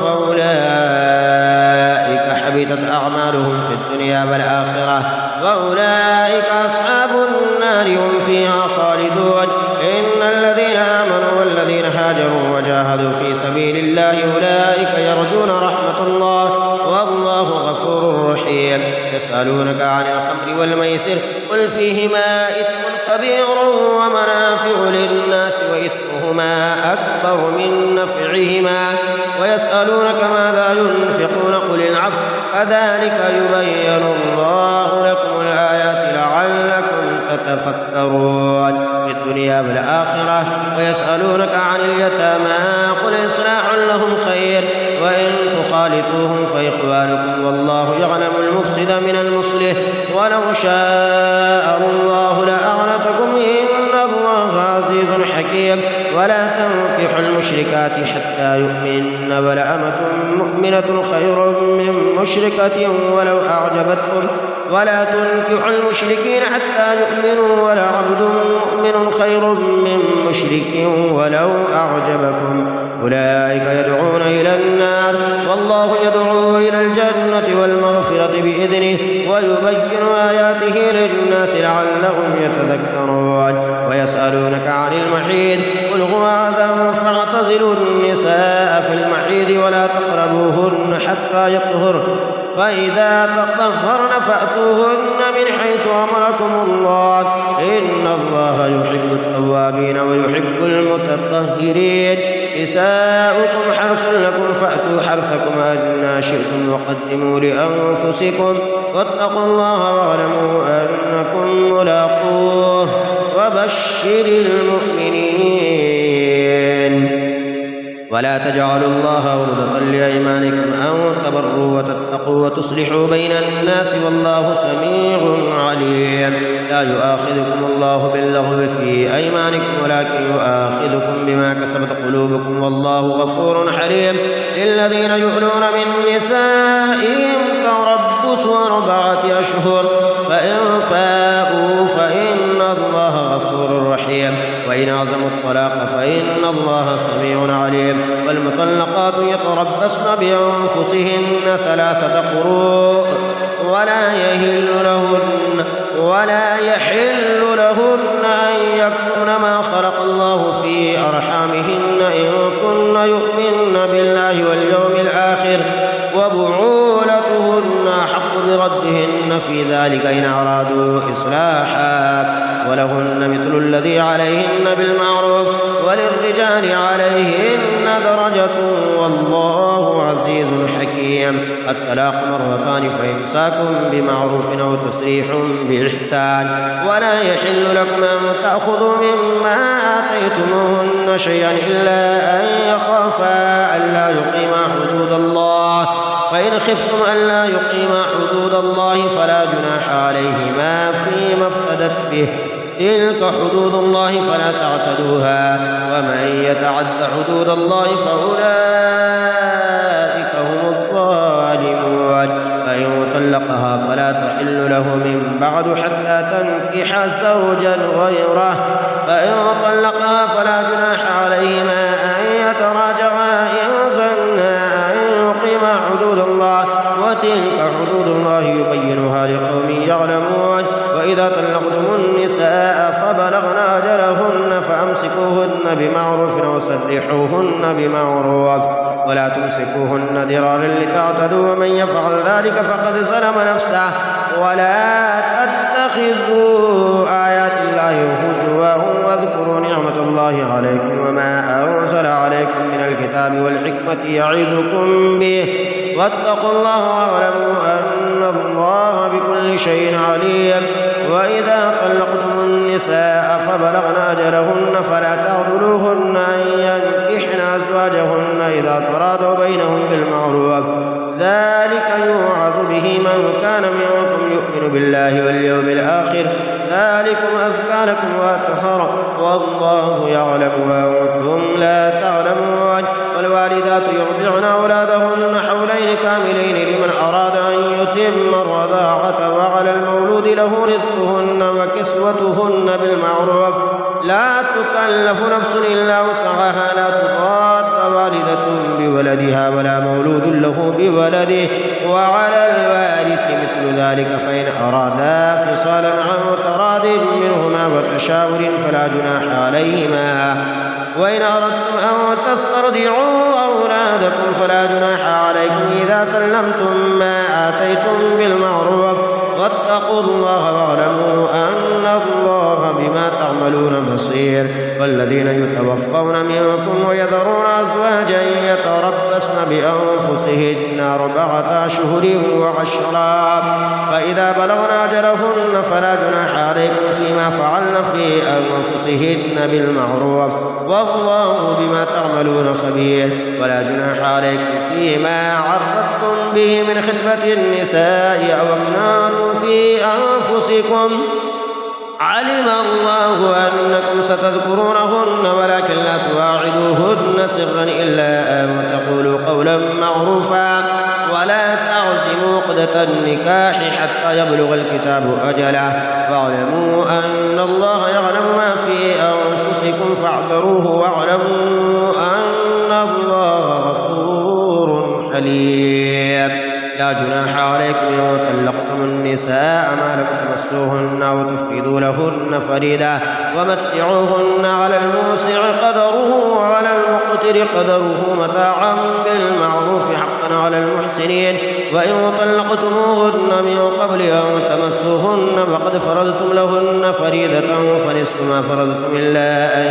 فأولئك حبطت أعمالهم في الدنيا والآخرة وأولئك أصحاب النار هم فيها خالدون. إن الذين آمنوا والذين هاجروا وجاهدوا في سبيل الله أولئك يرجون رحمة الله والله غفور رحيم. يسألونك عن الخمر والميسر قل فيهما إثم كبير ومنافع للناس وإثمهما أكبر من نفعهما ويسألونك ماذا ينفقون قل العفو كذلك يبين الله لكم الآيات لعلكم تتفكرون في الدنيا والآخرة. ويسألونك عن اليتامى قل إصلاح لهم خير وإن تخالطوهم فإخوانكم والله يعلم المفسد من المصلح ولو شاء الله لأعنتكم إن الله عزيز حكيم. ولا تنكحوا المشركات حتى يؤمن ولأمة مؤمنة خير من مشركة ولو أعجبتكم ولا تنكحوا المشركين حتى يؤمنوا ولعبد مؤمن خير من مشرك ولو أعجبكم أولئك يدعون إلى النار والله يدعو إلى الجنة والمغفرة بإذنه ويبين آياته للناس لعلهم يتذكرون. ويسألونك عن المحيض قل هو أذى فاعتزلوا النساء في المحيض ولا تقربوهن حتى يطهرن فإذا تطهرن فأتوهن من حيث أمركم الله إن الله يحب التوابين ويحب المتطهرين. نساؤكم حرث لكم فأتوا حرثكم أنى شئتم وقدموا لأنفسكم واتقوا الله واعلموا أنكم ملاقوه وبشر المؤمنين. ولا تجعلوا الله عرضة لأيمانكم أن تبروا وتتقوا وتصلحوا بين الناس والله سميع عليم. لا يؤاخذكم الله باللغو في أيمانكم ولكن يؤاخذكم بما كسبت قلوبكم والله غفور حليم. للذين يؤلون من نسائهم تربص 4 أشهر فإن فاءوا فإن الله غفور رحيم وإن عزموا الطلاق فإن الله سميع عليم. والمطلقات يتربصن بأنفسهن 3 قروء ولا يحل لهن أن يكتمن ما خلق الله في أرحامهن إن كن يؤمن بالله واليوم الآخر وبعولتهن أحق بردهن في ذلك إن أرادوا إصلاحا ولهن مثل الذي عليهن بالمعروف وللرجال عليهن درجة والله عزيز حكيم. الطلاق مرتان فإمساك بمعروف أو تسريح بإحسان ولا يحل لكم أن تأخذوا مما آتيتموهن شيئا إلا أن يخافا ألا يقيما حدود الله فإن خفتم ألا يقيما حدود الله فلا جناح عليهما فيما افتدت به تلك حدود الله فلا تعتدوها ومن يتعد حدود الله فأولئك هم الظالمون. فإن طلقها فلا تحل له من بعد حتى تنكح زوجا غيره فإن طلقها فلا جناح عليهما أن يتراجعا إن ظنا أن يقيما حدود الله وتلك حدود الله يبينها لقوم يعلمون. وإذا طلقتم النساء فبلغن أجلهن فأمسكوهن بمعروف أو سرحوهن بمعروف ولا تمسكوهن ضرارا لتعتدوا ومن يفعل ذلك فقد ظلم نفسه ولا تتخذوا آيات الله هزوا واذكروا نعمة الله عليكم وما أنزل عليكم من الكتاب والحكمة يعظكم به واتقوا الله واعلموا أن الله بكل شيء عليم. وإذا طلقتم النساء فبلغن أجلهن فلا تعضلوهن أن ينكحن أزواجهن إذا تراضوا بينهم بالمعروف ذلك يوعظ به من كان منكم يؤمن بالله واليوم الآخر ذلكم أزكى لكم وأطهر والله يعلم وأنتم لا تعلمون. والوالدات يرضعن أولادهن حولين كاملين لمن أراد أن يتم الرضاعة وعلى المولود له رزقهن وكسوتهن بالمعروف لا تكلف نفس إلا وسعها لا تضار والدة بولدها ولا مولود له بولده وعلى الوارث مثل ذلك فإن أرادا فصالا عن تراض منهما وتشاور فلا جناح عليهما. وإن أردتم أن تسترضعوا أولادكم فلا جناح عليكم إذا سلمتم ما آتيتم بالمعروف واتقوا الله واعلموا أن الله بما تعملون بصير. والذين يتوفون منكم ويذرون أزواجا يتربصن بأنفسهن 4 أشهر و10 فإذا بلغن أجلهن فلا جناح عليكم فيما فعلن في أنفسهن بالمعروف والله بما تعملون خبير. ولا جناح عليكم فيما عرضتم به من خطبة النساء أو أكننتم في أنفسكم علم الله أنكم ستذكرونهن ولكن لا تواعدوهن سرا إلا أن تقولوا قولا معروفا ولا تعزموا عقدة النكاح حتى يبلغ الكتاب أجله واعلموا أن الله يعلم ما في أنفسكم فاحذروه واعلموا أن الله غفور حليم. لا جناح عليكم إن طلقتم النساء ما لم تمسوهن وتفردوا لهن فريدا ومتعوهن على الموسع قدره وعلى المقتر قدره متاعا بالمعروف حقا على المحسنين. وإن طلقتموهن من قبل أن تمسوهن وقد فرضتم لهن فريدة فنصف ما فرضتم إلا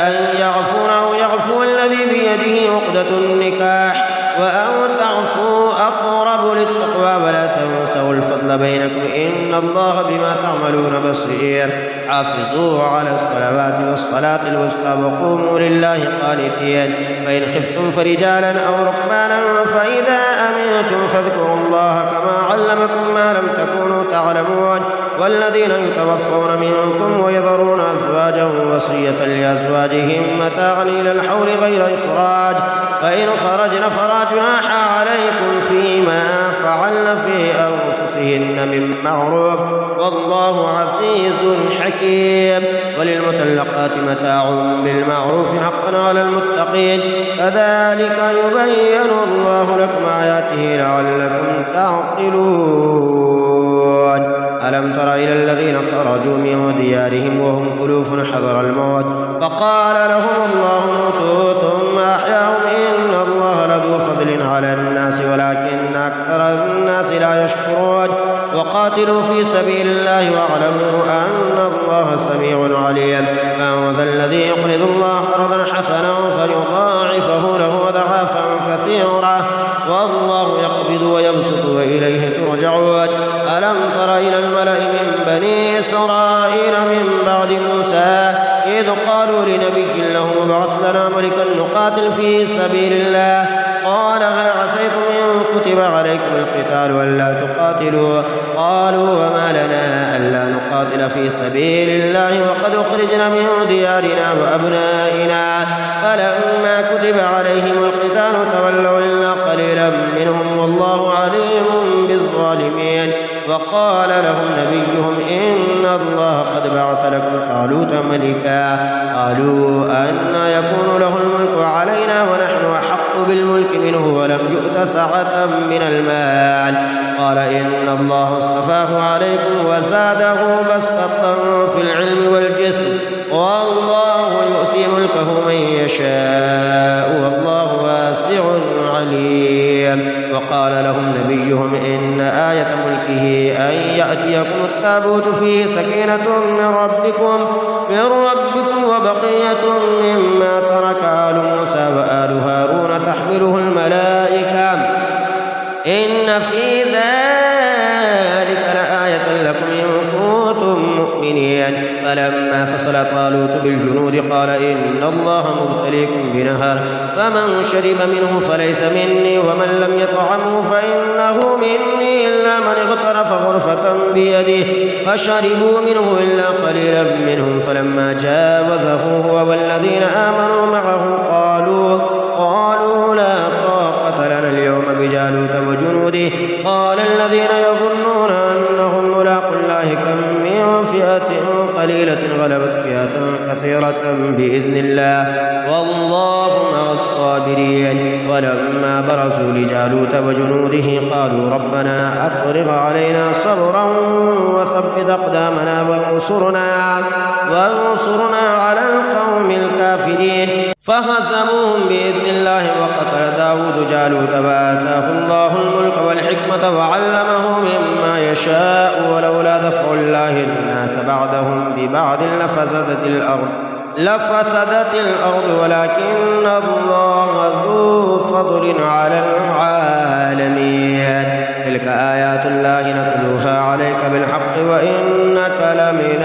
أن يعفون أو يعفو الذي بيده عقدة النكاح وأن تعفوا أقرب للتقوى ولا تنسوا الفضل بينكم إن الله بما تعملون بصير. حافظوا على الصلوات والصلاة الوسطى وقوموا لله قانتين. فإن خفتم فرجالا أو ركبانا فإذا أمنتم فاذكروا الله كما علمكم ما لم تكونوا تعلمون. والذين يتوفون منكم ويذرون أزواجا وصية لأزواجهم متاعا إلى الحول غير إخراج فإن خرجن فلا جناح عليكم فيما فعلن في أنفسهن من معروف والله عزيز حكيم. وللمطلقات متاع بالمعروف حقا على المتقين كذلك يبين الله لكم آياته لعلكم تعقلون. ألم تر إلى الذين خرجوا من ديارهم وهم ألوف حذر الموت فقال لهم الله موتوا ثم أحياهم إن الله لذو فضل على الناس ولكن أكثر الناس لا يشكرون وقاتلوا في سبيل الله واعلموا أن الله سميع عليم من ذا الذي يقرض الله قرضا حسنا فيضاعفه له أضعافا كثيرة والله يقبض ويبسط وإليه ترجعون ألم تر إلى الملأ من بني إسرائيل من بعد موسى إذ قالوا لنبي له ابعث لنا ملكا نقاتل في سبيل الله قال هل عسيتم إن كتب عليكم القتال ألا تقاتلوا قالوا وما لنا ألا نقاتل في سبيل الله وقد أخرجنا من ديارنا وأبنائنا فلما كتب عليهم القتال تولوا إلا قليلا منهم والله عليم بالظالمين وقال لهم نبيهم إن الله قد بعث لكم طالوت ملكا قالوا أنى يكون له الملك علينا ونحن أحق بالملك منه ولم يؤت سعة من المال قال إن الله اصطفاه عليكم وزاده بسطة في العلم والجسم والله يؤتي ملكه من يشاء والله واسع عليم وقال لهم نبيهم إن آية ملكه أن يأتيكم التابوت فيه سكينة من ربكم وبقية مما ترك آل موسى وآل هارون تحمله الملائكة إن في ذلك لآية لكم إن كنتم مؤمنين فلما فصل طالوت بالجنود قال إن الله مبتليكم بنهر فمن شرب منه فليس مني ومن لم يطعمه فإنه مني إلا من اغترف غرفة بيده فشربوا منه إلا قليلا منهم فلما جاوزه هو والذين آمنوا معه قالوا لا طاقة لنا اليوم بجالوت وجنوده قال الذين يظنون أنهم ملاقو الله كم من فئة قليلة غلبت فئة كثيرة بإذن الله والله مع الصابرين ولما برزوا لجالوت وجنوده قالوا ربنا أفرغ علينا صبرا وثبت أقدامنا وانصرنا على القوم الكافرين فهزموهم بإذن الله وقتل داود جالوت وآتاه الله الملك والحكمة وعلمه مما يشاء ولولا دفع الله الناس بعضهم ببعض لفسدت الأرض ولكن الله ذو فضل على العالمين تلك آيات الله نتلوها عليك بالحق وإنك لمن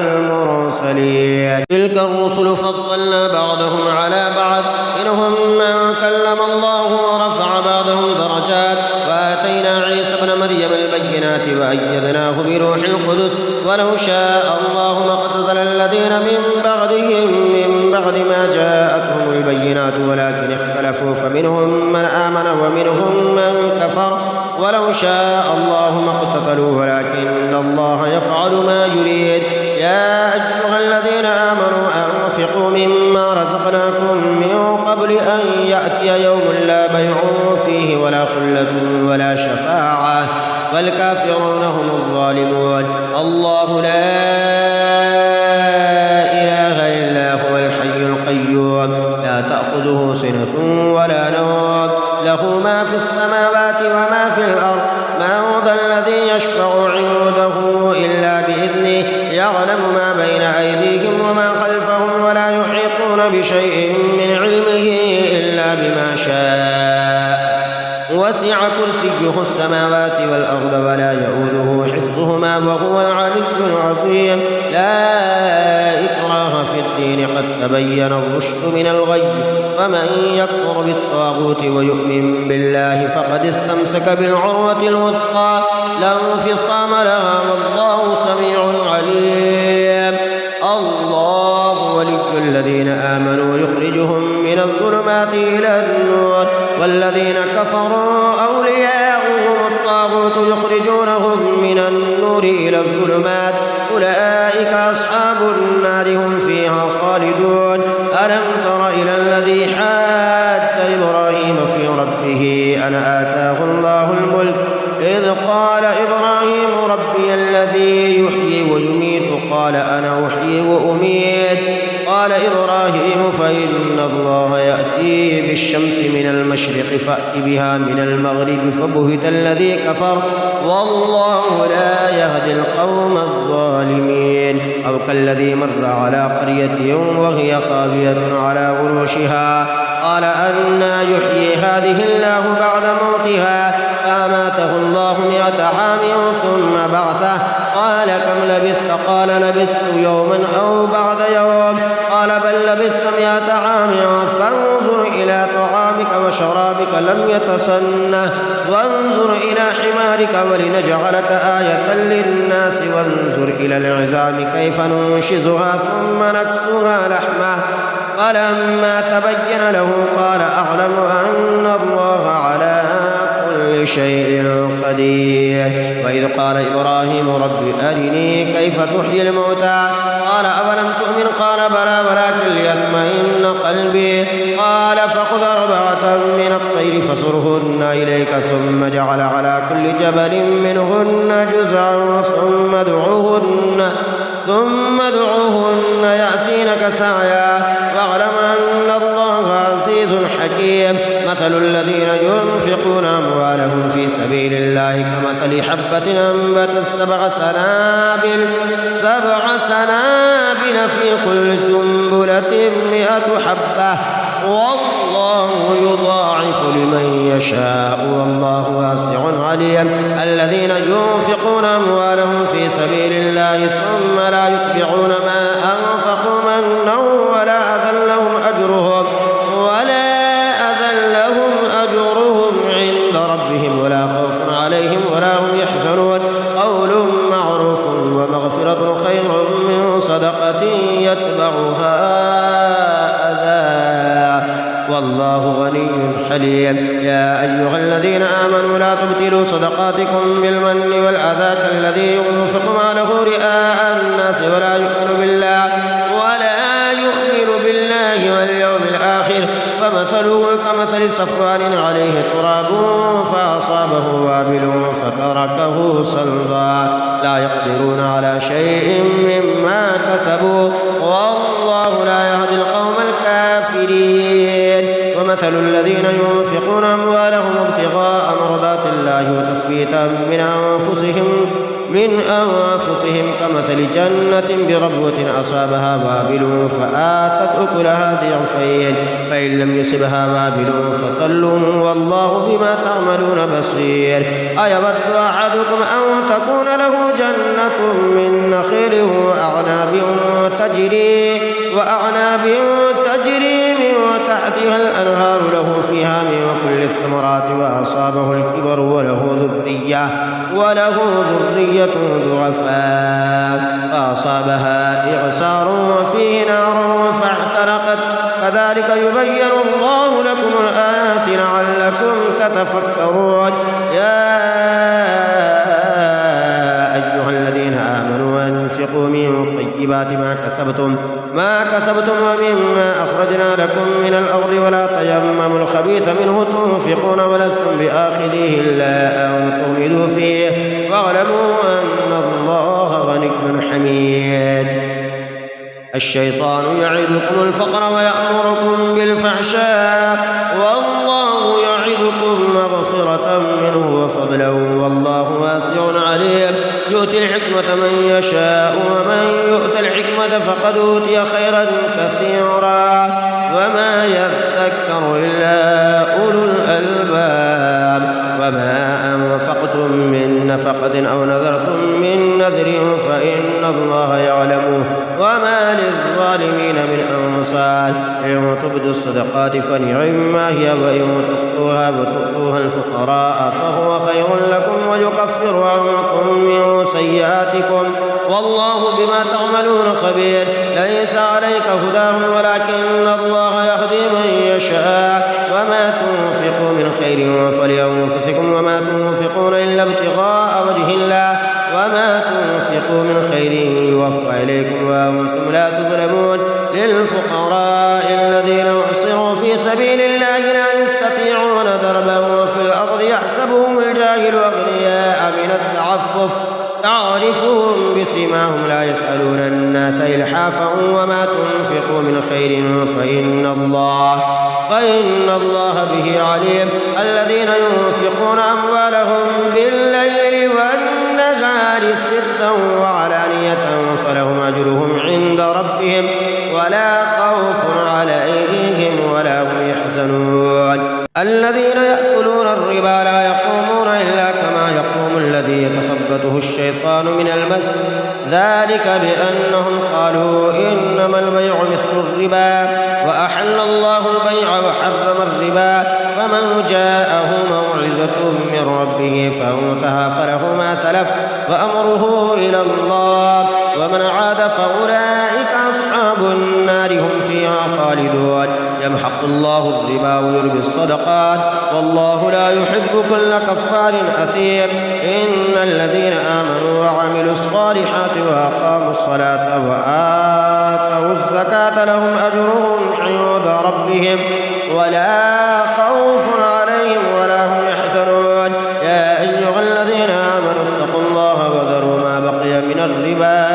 المرسلين تلك الرسل فضلنا بعضهم على بعض منهم من كلم الله ورفع بعضهم درجات وآتينا عيسى ابن مريم البينات وأيدناه بروح القدس ولو شاء الله ما اقتتل الذين من بعدهم من بعد ما جاءتهم البينات ولكن اختلفوا فمنهم من آمن ومنهم من كفر ولو شاء الله ما اقتتلوا ولكن الله يفعل ما يريد يا أيها الذين آمنوا أنفقوا مما رزقناكم من قبل أن يأتي يوم لا بيع فيه ولا خلة ولا شفاعة والكافرون هم الظالمون الله لا إله إلا هو الحي القيوم لا تأخذه سنة ولا نوم له ما في السماوات وما في الأرض من ذا الذي يشفع عنده إلا بإذنه يعلم ما بين أيديهم وما خلفهم ولا يحيطون بشيء من علمه إلا بما شاء وسع كرسيه السماوات والأرض ولا يؤوده حفظهما وهو العلي العظيم لا إكراه في الدين قد تبين الرشد من الغي فمن يكفر بالطاغوت ويؤمن بالله فقد استمسك بالعروة الوثقى لا انفصام لها والله سميع عليم الله ولي الذين آمنوا يخرجهم من الظلمات إلى النور والذين كفروا أولياؤهم الطاغوت يخرجونهم من النور إلى الظلمات أولئك أصحاب النار هم فيها خالدون ألم تر إلى الذي حاج إبراهيم في ربه أن آتاه الله الملك إذ قال إبراهيم ربي الذي يحيي ويميت قال أنا أحيي وأميت قال إبراهيم فإن الله يأتي يأتي بالشمس من المشرق فأت بها من المغرب فبهت الذي كفر والله لا يهدي القوم الظالمين. أو كالذي مر على قرية وهي خاوية على عروشها قال أنى يحيي هذه الله بعد موتها فأماته الله 100 عام ثم بعثه قال كم لبثت قال لبثت يوما أو بعد يوم قال بل لبثت 100 عام فانظر إلى طعامك وشرابك لم يتسنه وانظر إلى حمارك ولنجعلك آية للناس وانظر إلى العظام كيف ننشزها ثم نكسوها لحمه فلما تبين له قال أعلم أن الله على كل شيء قدير. وإذ قال إبراهيم رب أرني كيف تحيي الموتى قال أولم تؤمن قال بلى ولكن ليطمئن قلبي قال فخذ 4 من الطير فصرهن إليك ثم جعل على كل جبل منهن جزعا ثم ادعوهن يأتينك سعيا واعلم أن الله عزيز حكيم. مثل الذين ينفقون أموالهم في سبيل الله كمثل حبة أنبتت 7 سنابل في كل سنبلة 100 حبة والله يضاعف لمن يشاء والله واسع عليم. الذين ينفقون أموالهم في سبيل الله ثم لا يتبعون ما أنفقوا منا ولا أذى لهم أجرهم عند ربهم ولا خوف عليهم ولا هم يحزنون. قول معروف ومغفرة خير من صدقة يتبعها أذى والله غني حليم. يا أيها الذين آمنوا لا تبطلوا صدقاتكم بالمن والأذى كالذي ينفق ماله رئاء الناس ولا يؤمن بالله واليوم الآخر فمثله كمثل صفوان عليه تراب فأصابه وابل فتركه صلبا لا يقدرون على شيء مما كسبوا والله لا يهدي القوم الكافرين. ومثل الذين ينفقون أموالهم ابتغاء مرضات الله وتثبيتا من أنفسهم كمثل جنة بربوة أصابها وابل فآتت أكلها ضعفين فإن لم يصبها وابل فطل والله بما تعملون بصير. أيود أحدكم أن تكون له جنة من نخيل وأعناب تجري من تحتها الأنهار له فيها من كل الثمرات وأصابه الكبر وله ذرية ضعفاء فأصابها إعصار وفيه نار فاحترقت كذلك يبين الله لكم الآيات لعلكم تتفكرون. يا أيها الذين آمنوا أنفقوا من طيبات ما كسبتم ومما أخرجنا لكم من الأرض ولا تيمموا الخبيث منه تنفقون ولستم بآخذيه إلا أن تغمضوا فيه واعلموا أن الله غني حميد. الشيطان يعدكم الفقر ويأمركم بالفحشاء والله يعدكم مغفرة منه وفضلا والله واسع عليم. يؤتي الحكمة من يشاء ومن يؤت الحكمة فقد أوتي خيرا كثيرا وما يذكر إلا أولو الألباب. وما أنفقتم من نفقة أو نذرتم من نذر فإن الله يعلمه وما للظالمين من أنصار. إن تبدوا الصدقات فنعما هي وإن تخفوها وتؤتوها الفقراء فهو خير لكم ويكفر عنكم من سيئاتكم والله بما تعملون خبير. ليس عليك هداهم ولكن الله يهدي من يشاء. وما تنفقوا من خير فلأنفسكم وما تنفقون إلا ابتغاء وجه الله وما تنفقوا من خير يوفى إليكم وأنتم لا تظلمون. للفقراء الذين أحصروا في سبيل الله لا يستطيعون ضربا في الأرض يحسبهم الجاهل أغنياء من التعفف تعرفهم بسيماهم لا يسألون الناس إلحافا وما تنفقوا من خير فإن الله وإن الله به عليم. الذين ينفقون أموالهم بالليل والنهار سرا وعلانية فلهم أجرهم عند ربهم ولا خوف عليهم ولا هم يحزنون. الذين يأكلون الربا لا يقومون إلا كما يقوم الذي يتخبطه الشيطان من المس، ذلك بأنهم قالوا إنما البيع مثل الربا وأحل الله البيع وحرم الربا. فمن جاءه موعظة من ربه فانتهى فله ما سلف وأمره إلى الله ومن عاد فأولئك أصحاب النار هم فيها خالدون. يمحق الله الربا ويربي الصدقات والله لا يحب كل كفار أثيم. إن الذين آمنوا وعملوا الصالحات وأقاموا الصلاة وآتوا الزكاة لهم أجرهم عند ربهم ولا خوف عليهم ولا هم يحزنون. يا أيها الذين آمنوا اتقوا الله وذروا ما بقي من الربا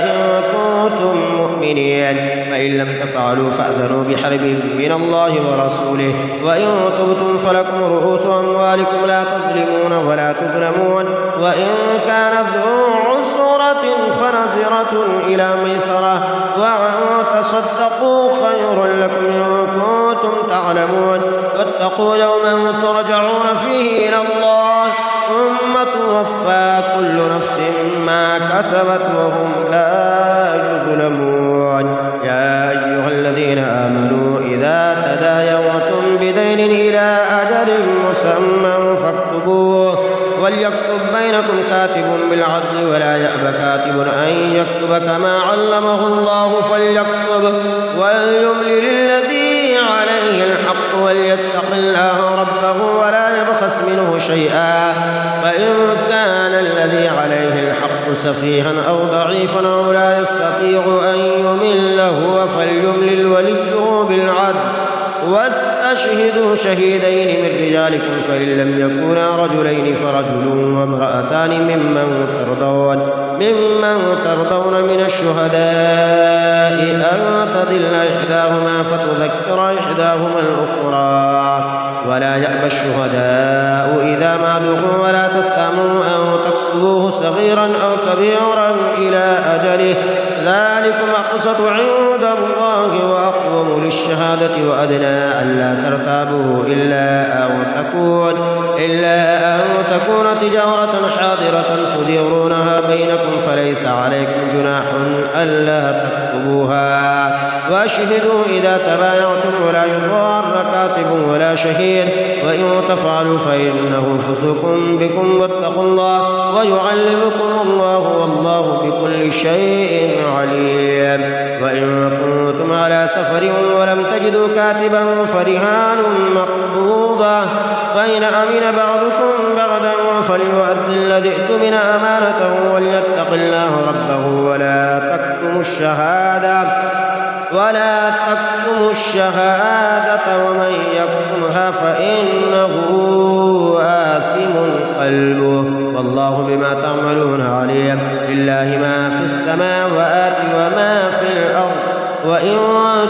إن كنتم مؤمنين، فإن لم تفعلوا فأذنوا بحرب من الله ورسوله وإن تبتم فلكم رؤوس أموالكم لا تظلمون ولا تظلمون. وإن كان ذو عسرة فنظرة إلى ميسرة وأن تصدقوا خير لكم إن كنتم تعلمون. واتقوا يوما ترجعون فيه إلى الله ثم توفى كل نفس ما كسبت وهم لا يظلمون. يا أيها الذين آمنوا إذا تداينتم بدين إلى أجل مسمى فاكتبوه وليكتب بينكم كاتب بالعدل ولا يأب كاتب أن يكتب كما علمه الله فليكتب وليملل الذي عليه الحق وليتق الله ربه ولا يبخس منه شيئا. فإن كان الذي عليه الحق سفيها أو ضعيفا أو لا يستطيع أن يمل هو فليملل وليه بالعدل واستشهدوا شهيدين من رجالكم فإن لم يكونا رجلين فرجل وامرأتان ممن ترضون من الشهداء أن تضل إحداهما فتذكر إحداهما الأخرى ولا يأبى الشهداء إذا ما دعوا ولا تسأموا أن تكتبوه صغيرا أو كبيرا إلى أجله ذلكم أقسط عند الله وأقوم للشهادة وأدنى ألا ترتابوا إلا أن تكون تجارة حاضرة تديرونها بينكم فليس عليكم جناح ألا تكتبوها وأشهدوا إذا تبايعتم ولا يضار كاتب ولا شهيد وإن تفعلوا فإنه فسوق بكم واتقوا الله ويعلمكم الله والله بكل شيء عليم. وإن كنتم على سفر ولم تجدوا كاتبا فرهان مقبوضة فإن أمن بعضكم بعضا فليؤدي الذي اؤتمن أمانته وليتق الله ربه ولا تكتموا الشهادة ومن يكتمها فإنه آثم قلبه والله بما تعملون عليم. لله ما في السماوات وما في الأرض وإن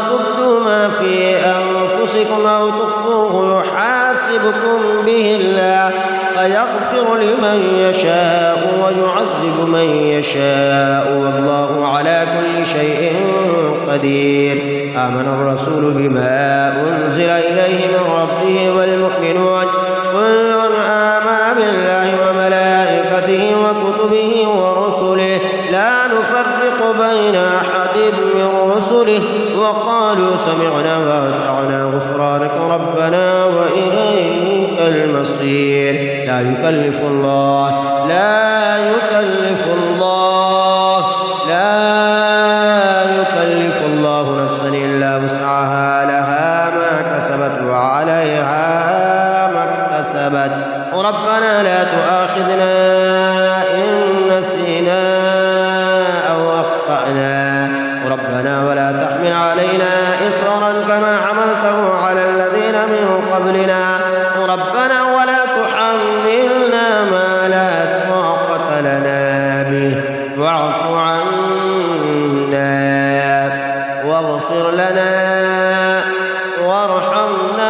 تبدوا ما في أنفسكم أو تخفوه يحاسبكم به الله فيغفر لمن يشاء ويعذب من يشاء والله على كل شيء قدير. آمن الرسول بما أنزل إليه من ربه والمؤمنون كل آمن بالله وملائكته وكتبه ورسله لا نفرق بين أحد من رسله وقالوا سمعنا وأطعنا غفرانك ربنا وإليك المصير. لا يكلف الله نفسا إلا وسعها لها ما كسبت وعليها ما اكتسبت ربنا لا تؤاخذنا إن نسينا أو أخطأنا ربنا ولا تحمل علينا إصرا كما حملته على الذين من قبلنا ربنا ولا تحملنا ما لا طاقة لنا به واعف عنا واغفر لنا وارحمنا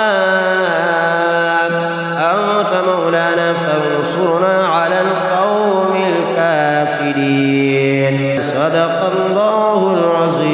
أنت مولانا فانصرنا على القوم الكافرين. صدق الله العظيم.